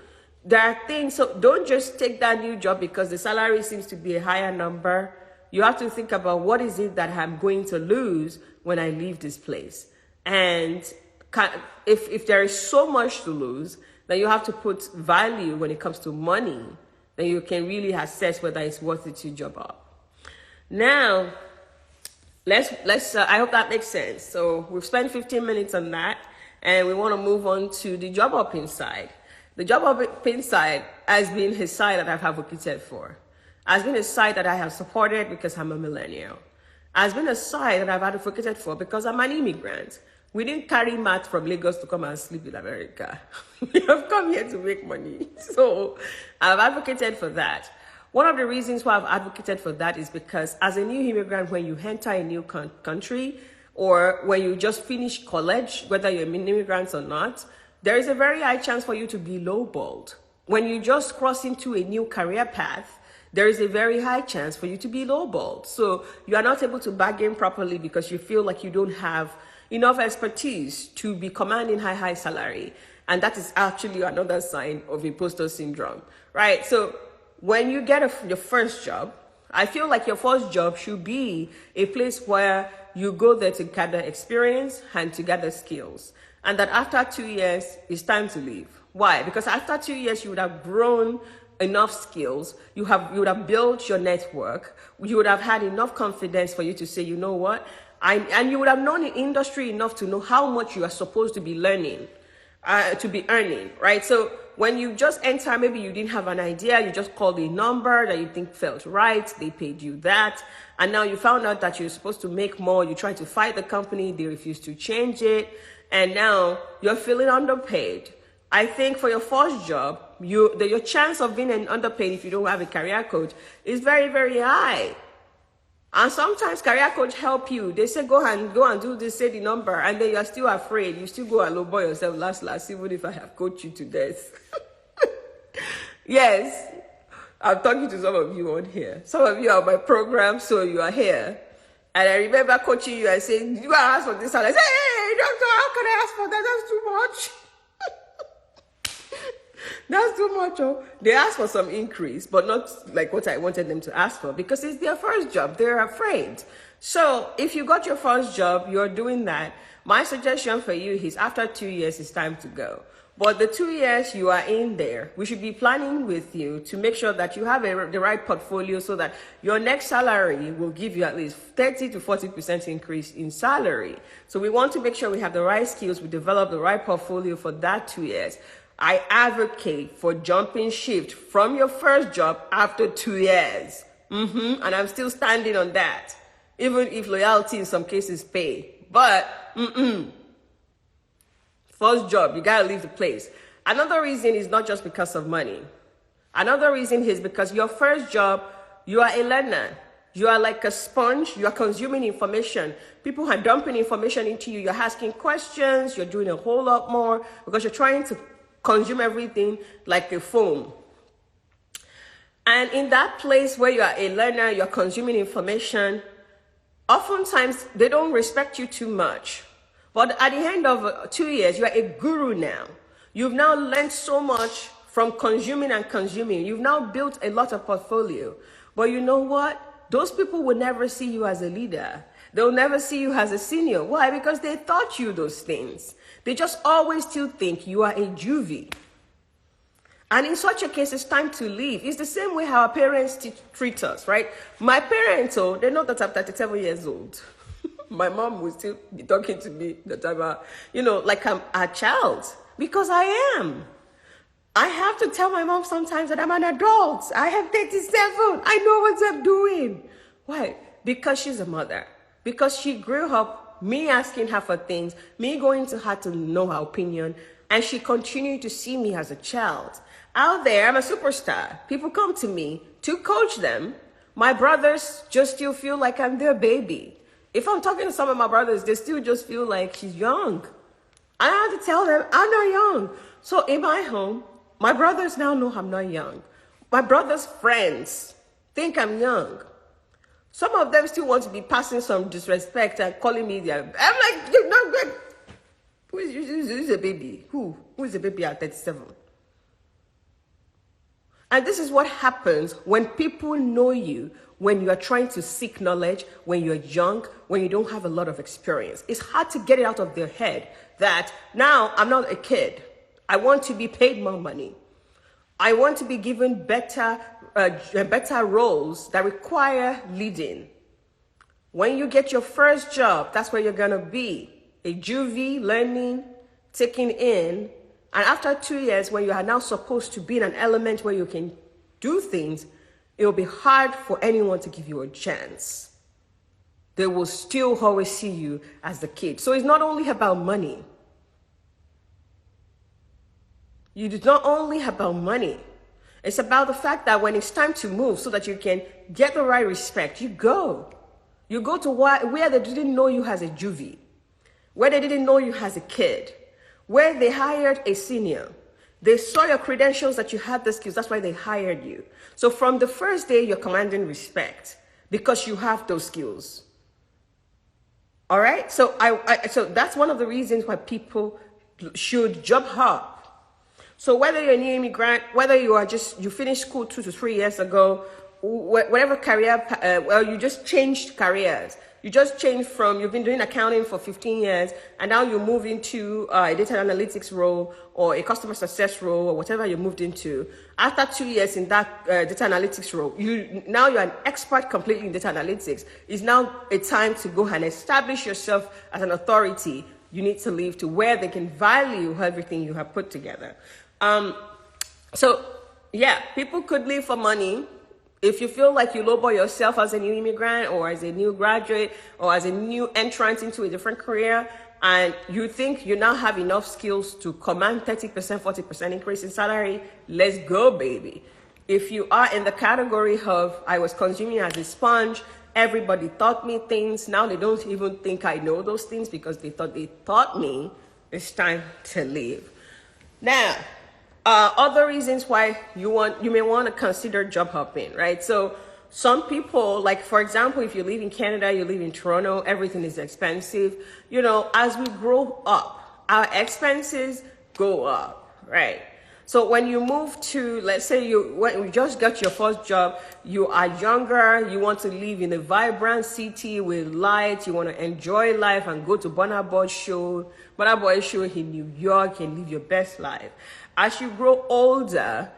There are things, so don't just take that new job because the salary seems to be a higher number. You have to think about, what is it that I'm going to lose when I leave this place? And if there is so much to lose, then you have to put value when it comes to money, then you can really assess whether it's worth it to job up. Now, let's I hope that makes sense. So we've spent 15 minutes on that, and we want to move on to the job hopping side. The job hopping side has been his side that I've advocated for, has been a side that I have supported because I'm a millennial, has been a side that I've advocated for because I'm an immigrant. We didn't carry Matt from Lagos to come and sleep in America. We have come here to make money. So I've advocated for that. One of the reasons why I've advocated for that is because as a new immigrant, when you enter a new country, or when you just finish college, whether you're an immigrant or not, there is a very high chance for you to be lowballed. When you just cross into a new career path, there is a very high chance for you to be lowballed. So you are not able to bargain properly because you feel like you don't have enough expertise to be commanding high salary. And that is actually another sign of imposter syndrome, right? So when you get your first job, I feel like your first job should be a place where you go there to gather experience and to gather skills. And that after 2 years, it's time to leave. Why? Because after 2 years, you would have grown enough skills. You would have built your network. You would have had enough confidence for you to say, you know what? And you would have known the industry enough to know how much you are supposed to be learning, to be earning, right? So when you just enter, maybe you didn't have an idea, you just called a number that you think felt right, they paid you that, and now you found out that you're supposed to make more, you try to fight the company, they refuse to change it, and now you're feeling underpaid. I think for your first job, your chance of being underpaid if you don't have a career coach is very, very high. And sometimes career coach help you. They say, go and do this, say the number, and then you're still afraid. You still go and lowball yourself last, even if I have coached you to death. Yes, I'm talking to some of you on here. Some of you are on my program, so you are here. And I remember coaching you and saying, you gotta ask for this. And I say, hey, doctor, how can I ask for that? That's too much. That's too much. Oh. They asked for some increase, but not like what I wanted them to ask for because it's their first job. They're afraid. So if you got your first job, you're doing that. My suggestion for you is after 2 years, it's time to go. But the 2 years you are in there, we should be planning with you to make sure that you have the right portfolio so that your next salary will give you at least 30 to 40% increase in salary. So we want to make sure we have the right skills, we develop the right portfolio for that 2 years. I advocate for jumping shift from your first job after 2 years. And I'm still standing on that. even if loyalty in some cases pay. But, first job, you gotta leave the place. Another reason is not just because of money. Another reason is because your first job, you are a learner. You are like a sponge. You are consuming information. People are dumping information into you. You're asking questions. You're doing a whole lot more because you're trying to consume everything like a foam. And in that place where you are a learner, you're consuming information, oftentimes they don't respect you too much. But at the end of 2 years, you are a guru now. You've now learned so much from consuming and consuming. You've now built a lot of portfolio. But you know what? Those people will never see you as a leader. They'll never see you as a senior. Why? Because they taught you those things. They just always still think you are a juvie. And in such a case, it's time to leave. It's the same way how our parents treat us, right? My parents, they know that I'm 37 years old. My mom will still be talking to me that I'm, like I'm a child. Because I am. I have to tell my mom sometimes that I'm an adult. I am 37. I know what I'm doing. Why? Because she's a mother. Because she grew up, me asking her for things, me going to her to know her opinion, and she continued to see me as a child. Out there, I'm a superstar. People come to me to coach them. My brothers just still feel like I'm their baby. If I'm talking to some of my brothers, they still just feel like she's young. I have to tell them, I'm not young. So in my home, my brothers now know I'm not young. My brother's friends think I'm young. Some of them still want to be passing some disrespect and calling me their... I'm like, you're not good. Who is a baby? Who is a baby at 37? And this is what happens when people know you, when you are trying to seek knowledge, when you're young, when you don't have a lot of experience. It's hard to get it out of their head that now I'm not a kid. I want to be paid more money. I want to be given better roles that require leading. When you get your first job, that's where you're going to be. A juvie, learning, taking in. And after 2 years, when you are now supposed to be in an element where you can do things, it will be hard for anyone to give you a chance. They will still always see you as the kid. So it's not only about money. It's not only about money. It's about the fact that when it's time to move so that you can get the right respect, you go. You go to where they didn't know you as a juvie, where they didn't know you as a kid, where they hired a senior. They saw your credentials that you had the skills. That's why they hired you. So from the first day, you're commanding respect because you have those skills. All right? So so that's one of the reasons why people should jump hop. So whether you're a new immigrant, whether you finished school 2 to 3 years ago, whatever career, you just changed careers. You just changed from, you've been doing accounting for 15 years, and now you move into a data analytics role or a customer success role or whatever you moved into. After 2 years in that data analytics role, now you're an expert completely in data analytics. It's now a time to go and establish yourself as an authority. You need to leave to where they can value everything you have put together. So yeah, people could leave for money. If you feel like you lowball yourself as a new immigrant or as a new graduate or as a new entrant into a different career, and you think you now have enough skills to command 30%, 40% increase in salary, let's go, baby. If you are in the category of, I was consuming as a sponge, everybody taught me things, now they don't even think I know those things because they thought they taught me, it's time to leave. Now, other reasons why you may want to consider job hopping, right? So some people, like for example, if you live in Canada, you live in Toronto, everything is expensive. As we grow up, our expenses go up, right? So when you move to, let's say when you just got your first job, you are younger, you want to live in a vibrant city with lights, you want to enjoy life and go to Burna Boy show in New York and live your best life. As you grow older,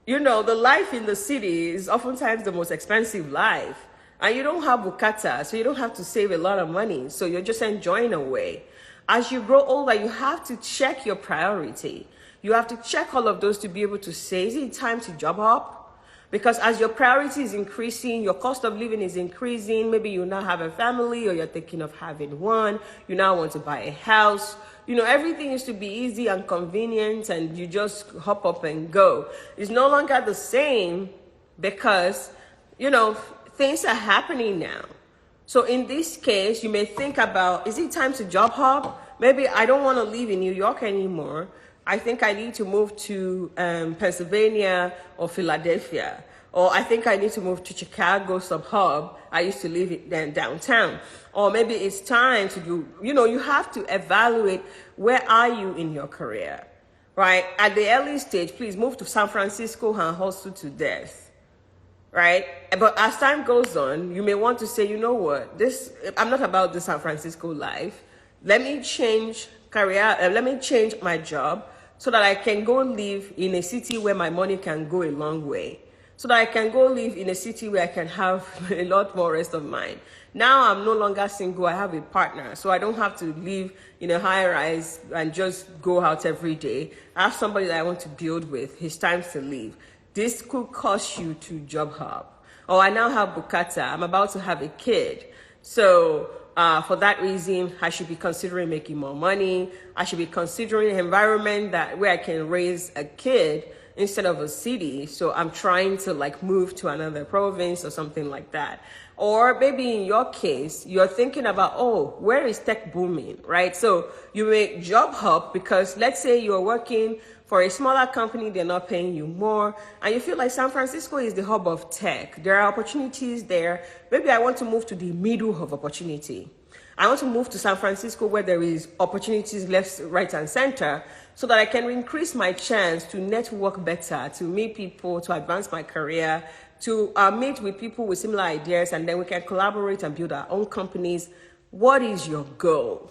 the life in the city is oftentimes the most expensive life. And you don't have bukata, so you don't have to save a lot of money. So you're just enjoying away. As you grow older, you have to check your priority. You have to check all of those to be able to say, is it time to job hop? Because as your priority is increasing, your cost of living is increasing, maybe you now have a family or you're thinking of having one, you now want to buy a house. You know, everything used to be easy and convenient and you just hop up and go. It's no longer the same because, you know, things are happening now. So in this case, you may think about, is it time to job hop? Maybe I don't want to live in New York anymore. I think I need to move to Pennsylvania or Philadelphia. Or I think I need to move to Chicago sub-hub. I used to live in downtown. Or maybe it's time to do, you know, you have to evaluate where are you in your career, right? At the early stage, please move to San Francisco and hustle to death, right? But as time goes on, you may want to say, you know what, I'm not about the San Francisco life. Let me change career, let me change my job so that I can go live in a city where my money can go a long way. So that I can go live in a city where I can have a lot more rest of mind. Now I'm no longer single, I have a partner. So I don't have to live in a high rise and just go out every day. I have somebody that I want to build with. It's time to leave. This could cause you to job hop. Or I now have Bukata, I'm about to have a kid. So for that reason, I should be considering making more money. I should be considering an environment where I can raise a kid instead of a city. So I'm trying to like move to another province or something like that. Or maybe in your case, you're thinking about, oh, where is tech booming, right? So you may job hop because let's say you're working for a smaller company, they're not paying you more, and you feel like San Francisco is the hub of tech. There are opportunities there. Maybe I want to move to the middle of opportunity. I want to move to San Francisco where there is opportunities left, right, and center so that I can increase my chance to network better, to meet people, to advance my career, to meet with people with similar ideas, and then we can collaborate and build our own companies. What is your goal?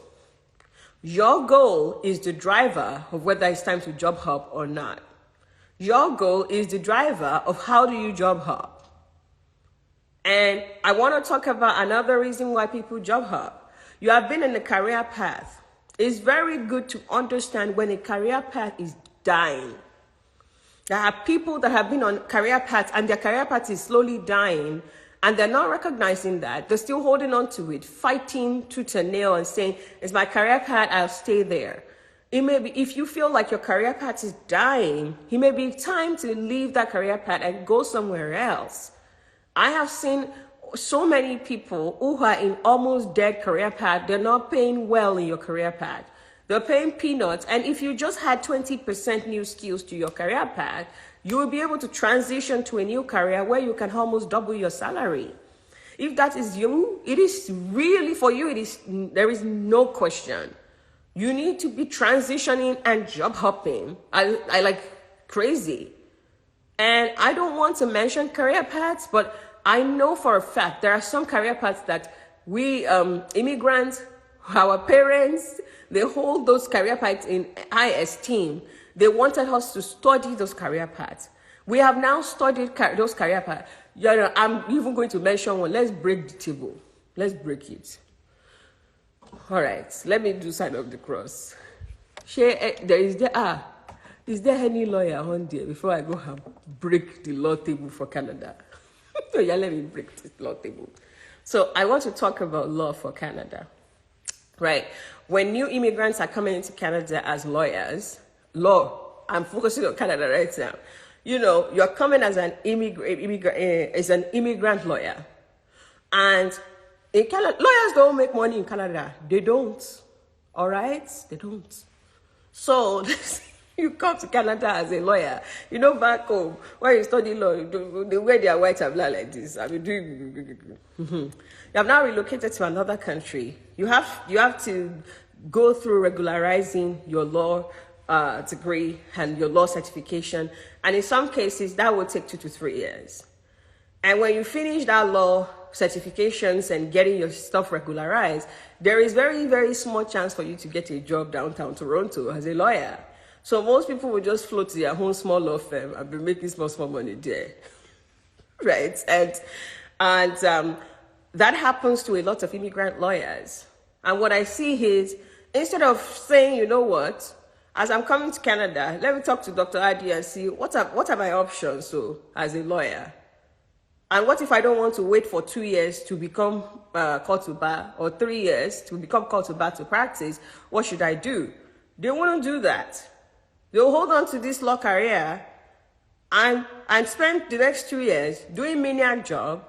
Your goal is the driver of whether it's time to job hop or not. Your goal is the driver of how do you job hop. And I want to talk about another reason why people job hop. You have been in a career path. It's very good to understand when a career path is dying. There are people that have been on career paths and their career path is slowly dying and they're not recognizing that. They're still holding on to it, fighting tooth and nail and saying, it's my career path, I'll stay there. It may be, if you feel like your career path is dying, it may be time to leave that career path and go somewhere else. I have seen so many people who are in almost dead career path, they're not paying well in your career path. They're paying peanuts. And if you just had 20% new skills to your career path, you will be able to transition to a new career where you can almost double your salary. If that is you, it is really for you, there is no question. You need to be transitioning and job hopping. I like crazy. And I don't want to mention career paths, but I know for a fact there are some career paths that we immigrants, our parents, they hold those career paths in high esteem. They wanted us to study those career paths. We have now studied those career paths. You know, I'm even going to mention one. Let's break the table. Let's break it. All right, let me do sign of the cross. Is there any lawyer on there before I go and break the law table for Canada? So yeah, let me break this law table. So I want to talk about law for Canada, right? When new immigrants are coming into Canada as lawyers, I'm focusing on Canada right now. You know, you're coming as an immigrant lawyer. And in Canada, lawyers don't make money in Canada. They don't. All right? They don't. So you come to Canada as a lawyer. You know, back home, when you study law, they wear their white and black like this. I mean, you have now relocated to another country. You have to go through regularizing your law degree and your law certification. And in some cases, that will take 2 to 3 years. And when you finish that law certifications and getting your stuff regularized, there is very, very small chance for you to get a job downtown Toronto as a lawyer. So most people will just float to their own small law firm and be making small money there, right? And that happens to a lot of immigrant lawyers. And what I see is, instead of saying, you know what, as I'm coming to Canada, let me talk to Dr. Adi and see what are my options, so, as a lawyer. And what if I don't want to wait for 2 years to become called to bar, or 3 years to become called to bar to practice? What should I do? They wouldn't do that. They'll hold on to this law career and spend the next 2 years doing maniac job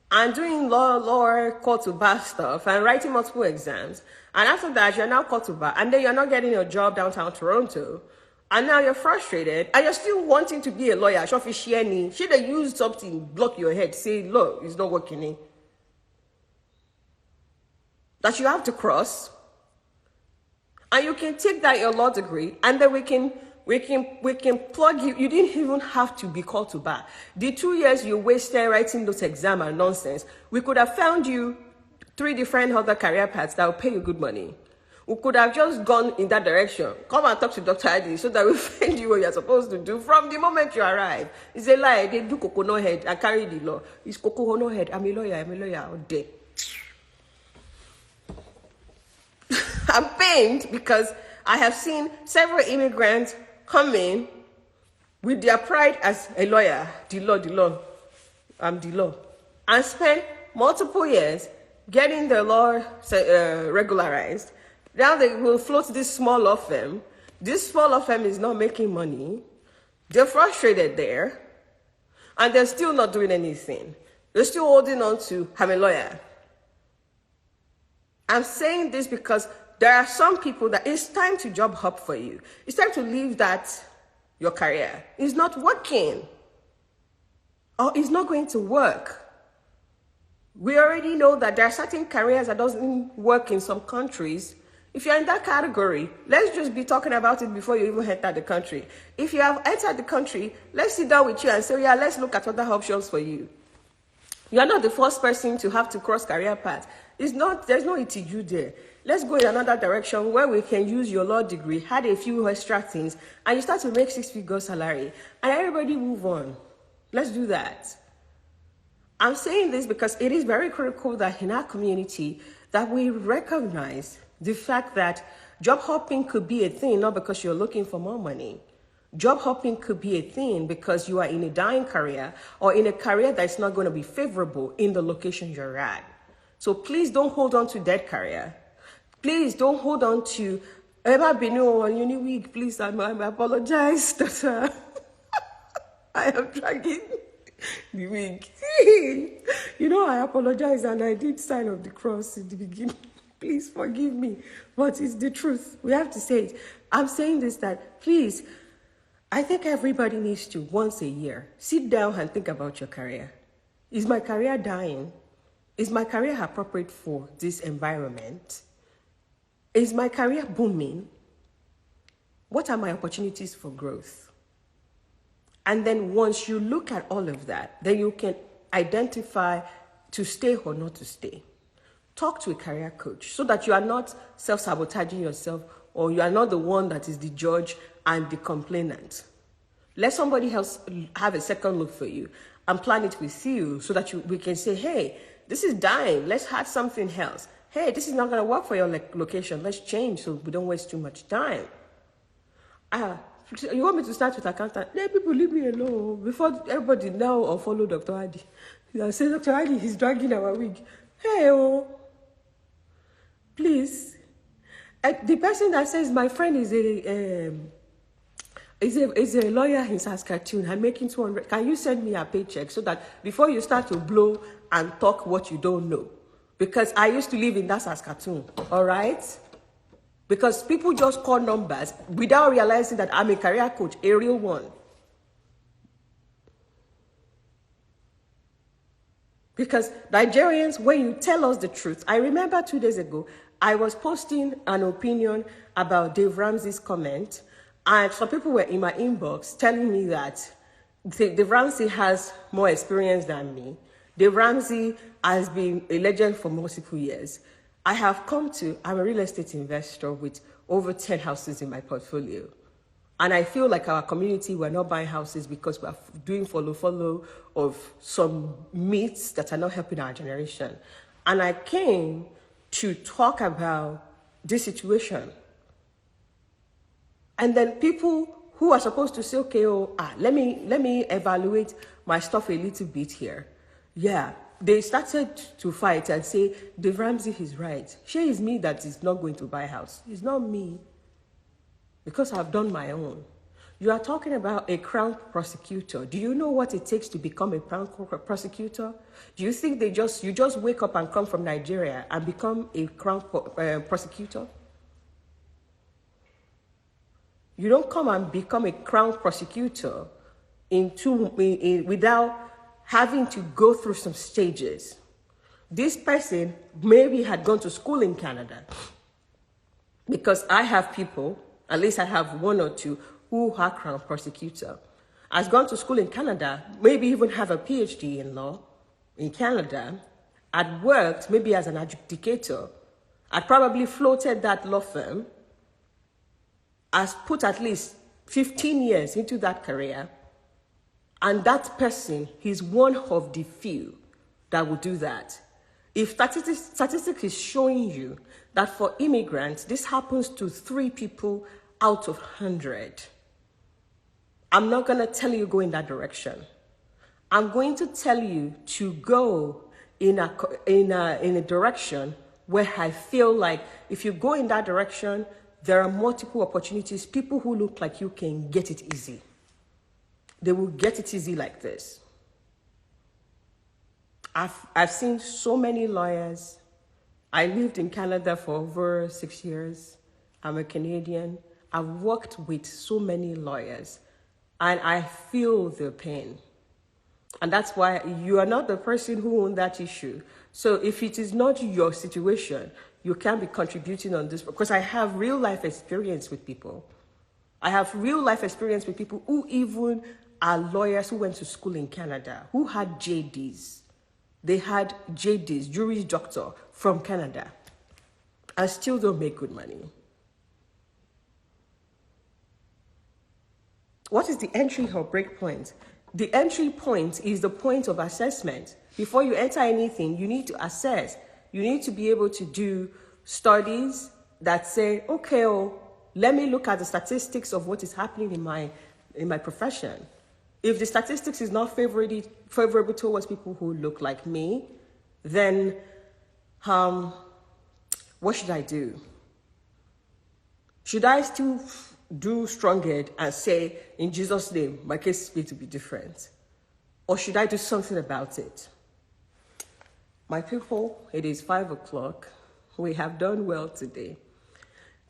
and doing law called to bar stuff and writing multiple exams. And after that, you're now called to bar, and then you're not getting a job downtown Toronto. And now you're frustrated, and you're still wanting to be a lawyer. Should they use something, block your head, say, look, it's not working. That you have to cross. And you can take that your law degree, and then we can plug you. You didn't even have to be called to bar. The 2 years you wasted writing those exams and nonsense, we could have found you 3 different other career paths that will pay you good money. We could have just gone in that direction. Come and talk to Dr. Adi so that we find you what you're supposed to do from the moment you arrive. It's a lie. They do coconut head and carry the law. It's coconut head. I'm a lawyer out there. I'm pained because I have seen several immigrants come in with their pride as a lawyer. The law. I'm the law. And spend multiple years getting the law regularized. Now they will float this small law firm. This small law firm is not making money. They're frustrated there. And they're still not doing anything. They're still holding on to, I'm a lawyer. I'm saying this because there are some people that it's time to job hop for you. It's time to leave your career. It's not working. Or it's not going to work. We already know that there are certain careers that doesn't work in some countries. If you're in that category, let's just be talking about it before you even enter the country. If you have entered the country, let's sit down with you and say, yeah, let's look at other options for you. You're not the first person to have to cross career path. There's no ETU there. Let's go in another direction where we can use your law degree, add a few extra things, and you start to make 6-figure salary. And everybody move on. Let's do that. I'm saying this because it is very critical that in our community that we recognize the fact that job hopping could be a thing, not because you're looking for more money. Job hopping could be a thing because you are in a dying career or in a career that's not going to be favorable in the location you're at. So please don't hold on to that career. Please don't hold on to Emma Binu on Uniweek. Please, I apologize that I am dragging the week. I apologize and I did sign of the cross in the beginning. Please forgive me, but it's the truth. We have to say it. I'm saying this that, please, I think everybody needs to, once a year, sit down and think about your career. Is my career dying? Is my career appropriate for this environment? Is my career booming? What are my opportunities for growth? And then once you look at all of that, then you can identify to stay or not to stay. Talk to a career coach so that you are not self-sabotaging yourself or you are not the one that is the judge and the complainant. Let somebody else have a second look for you and plan it with you so that we can say, hey, this is dying. Let's have something else. Hey, this is not going to work for your location. Let's change so we don't waste too much time. You want me to start with accountant? Let people leave me alone before everybody now or follow Dr. Adi. I say, Dr. Adi, he's dragging our wig. Hey, please. The person that says my friend is a lawyer in Saskatoon. I'm making 200. Can you send me a paycheck so that before you start to blow and talk what you don't know? Because I used to live in that Saskatoon, all right? Because people just call numbers without realizing that I'm a career coach, a real one. Because Nigerians, when you tell us the truth, I remember 2 days ago, I was posting an opinion about Dave Ramsey's comment, and some people were in my inbox telling me that Dave Ramsey has more experience than me. Dave Ramsey has been a legend for multiple years. I'm a real estate investor with over 10 houses in my portfolio. And I feel like our community, we're not buying houses because we're doing follow of some myths that are not helping our generation. And I came to talk about this situation. And then people who are supposed to say, okay, let me evaluate my stuff a little bit here. Yeah, they started to fight and say, Dave Ramsey is right. She is me that is not going to buy a house. It's not me, because I've done my own. You are talking about a crown prosecutor. Do you know what it takes to become a crown prosecutor? Do you think you just wake up and come from Nigeria and become a crown prosecutor? You don't come and become a crown prosecutor without having to go through some stages. This person maybe had gone to school in Canada, because I have people, at least I have one or two, who are crown prosecutor, has gone to school in Canada, maybe even have a PhD in law in Canada, had worked maybe as an adjudicator, had probably floated that law firm, has put at least 15 years into that career, and that person is one of the few that will do that. If statistics is showing you that for immigrants, this happens to 3 people out of 100, I'm not going to tell you go in that direction. I'm going to tell you to go in a direction where I feel like if you go in that direction, there are multiple opportunities. People who look like you can get it easy. They will get it easy like this. I've seen so many lawyers. I lived in Canada for over 6 years. I'm a Canadian. I've worked with so many lawyers, and I feel their pain. And that's why you are not the person who owns that issue. So if it is not your situation, you can't be contributing on this, because I have real life experience with people. I have real life experience with people who even are lawyers who went to school in Canada, who had JDs. They had JDs, Juris Doctor, from Canada, and still don't make good money. What is the entry or break point? The entry point is the point of assessment. Before you enter anything, you need to assess. You need to be able to do studies that say, okay, let me look at the statistics of what is happening in my profession. If the statistics is not favorable towards people who look like me, then what should I do? Should I still do strong-head and say, in Jesus' name, my case is going to be different? Or should I do something about it? My people, it is 5 o'clock. We have done well today.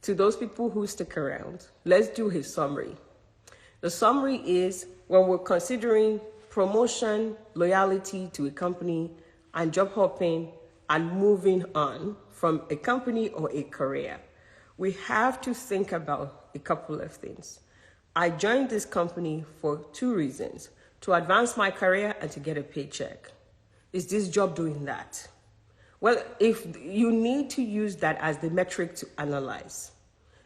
To those people who stick around, let's do a summary. The summary is, when we're considering promotion, loyalty to a company, and job hopping, and moving on from a company or a career, we have to think about a couple of things. I joined this company for 2 reasons: to advance my career and to get a paycheck. Is this job doing that? Well, if you need to use that as the metric to analyze.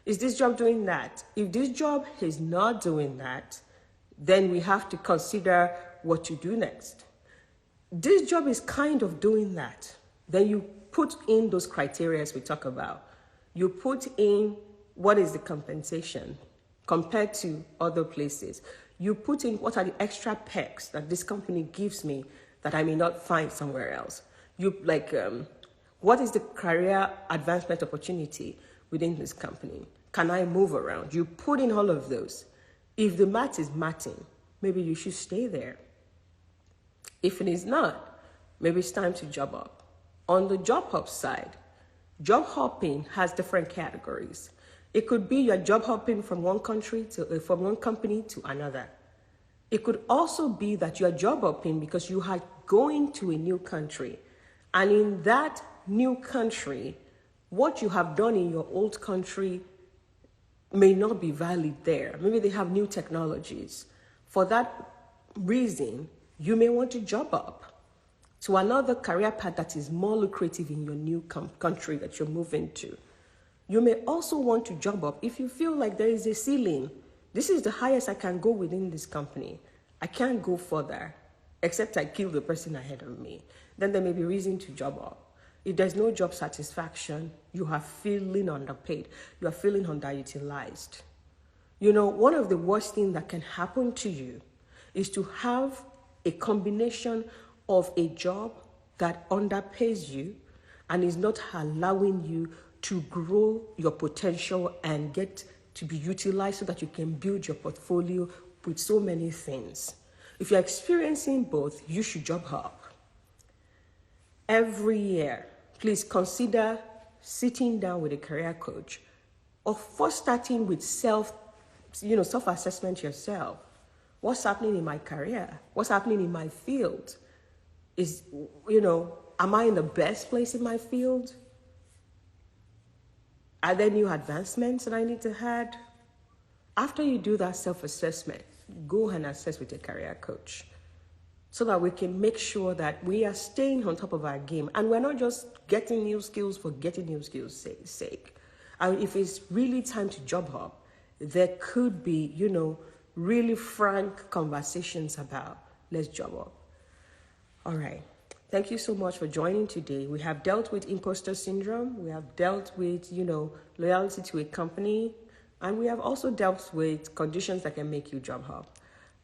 Is this job doing that? If this job is not doing that, then we have to consider what to do next. This job is kind of doing that. Then you put in those criteria we talk about. You put in what is the compensation compared to other places. You put in what are the extra perks that this company gives me that I may not find somewhere else. What is the career advancement opportunity within this company? Can I move around? You put in all of those. If the math is matching, maybe you should stay there. If it is not, maybe it's time to job up. On the job hop side, job hopping has different categories. It could be you're job hopping from one company to another. It could also be that you're job hopping because you are going to a new country. And in that new country, what you have done in your old country may not be valid there. Maybe they have new technologies. For that reason, you may want to job up to another career path that is more lucrative in your new country that you're moving to. You may also want to job up if you feel like there is a ceiling. This is the highest I can go within this company. I can't go further, except I kill the person ahead of me. Then there may be reason to job up. If there's no job satisfaction, you are feeling underpaid. You are feeling underutilized. You know, one of the worst things that can happen to you is to have a combination of a job that underpays you and is not allowing you to grow your potential and get to be utilized so that you can build your portfolio with so many things. If you're experiencing both, you should job hop. Every year, please consider sitting down with a career coach, or first starting with self-assessment yourself. What's happening in my career? What's happening in my field? Am I in the best place in my field? Are there new advancements that I need to add? After you do that self-assessment, go and assess with a career coach so that we can make sure that we are staying on top of our game and we're not just getting new skills for getting new skills sake. And if it's really time to job hop, there could be, really frank conversations about let's job hop. All right. Thank you so much for joining today. We have dealt with imposter syndrome. We have dealt with, loyalty to a company. And we have also dealt with conditions that can make you job hop.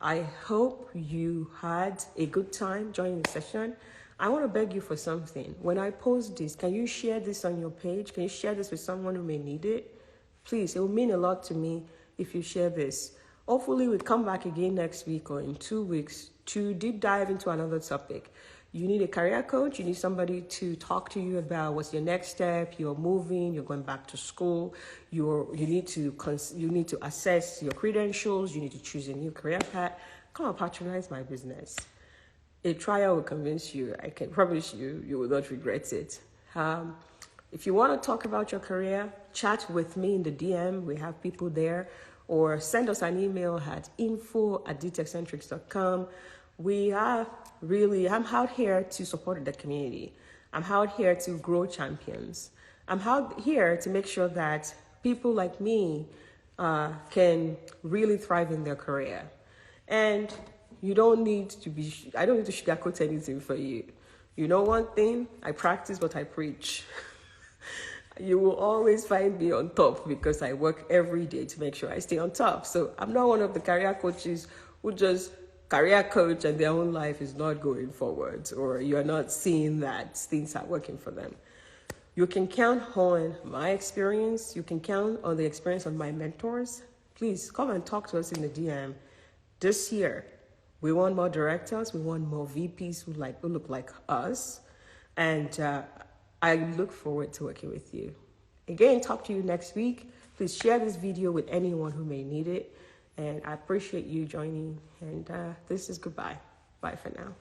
I hope you had a good time joining the session. I want to beg you for something. When I post this, can you share this on your page? Can you share this with someone who may need it? Please, it will mean a lot to me if you share this. Hopefully, we'll come back again next week or in 2 weeks to deep dive into another topic. You need a career coach. You need somebody to talk to you about what's your next step. You're moving. You're going back to school. You need to assess your credentials. You need to choose a new career path. Come and patronize my business. A trial will convince you. I can promise you, you will not regret it. If you want to talk about your career, chat with me in the DM. We have people there. Or send us an email at info@dtechcentrics.com. I'm out here to support the community. I'm out here to grow champions. I'm out here to make sure that people like me can really thrive in their career. And I don't need to sugarcoat anything for you. You know one thing, I practice what I preach. You will always find me on top because I work every day to make sure I stay on top. So I'm not one of the career coaches who just career coach and their own life is not going forward, or you're not seeing that things are working for them. You can count on my experience. You can count on the experience of my mentors. Please come and talk to us in the DM. This year, we want more directors. We want more VPs who look like us. And I look forward to working with you. Again, talk to you next week. Please share this video with anyone who may need it. And I appreciate you joining. And this is goodbye. Bye for now.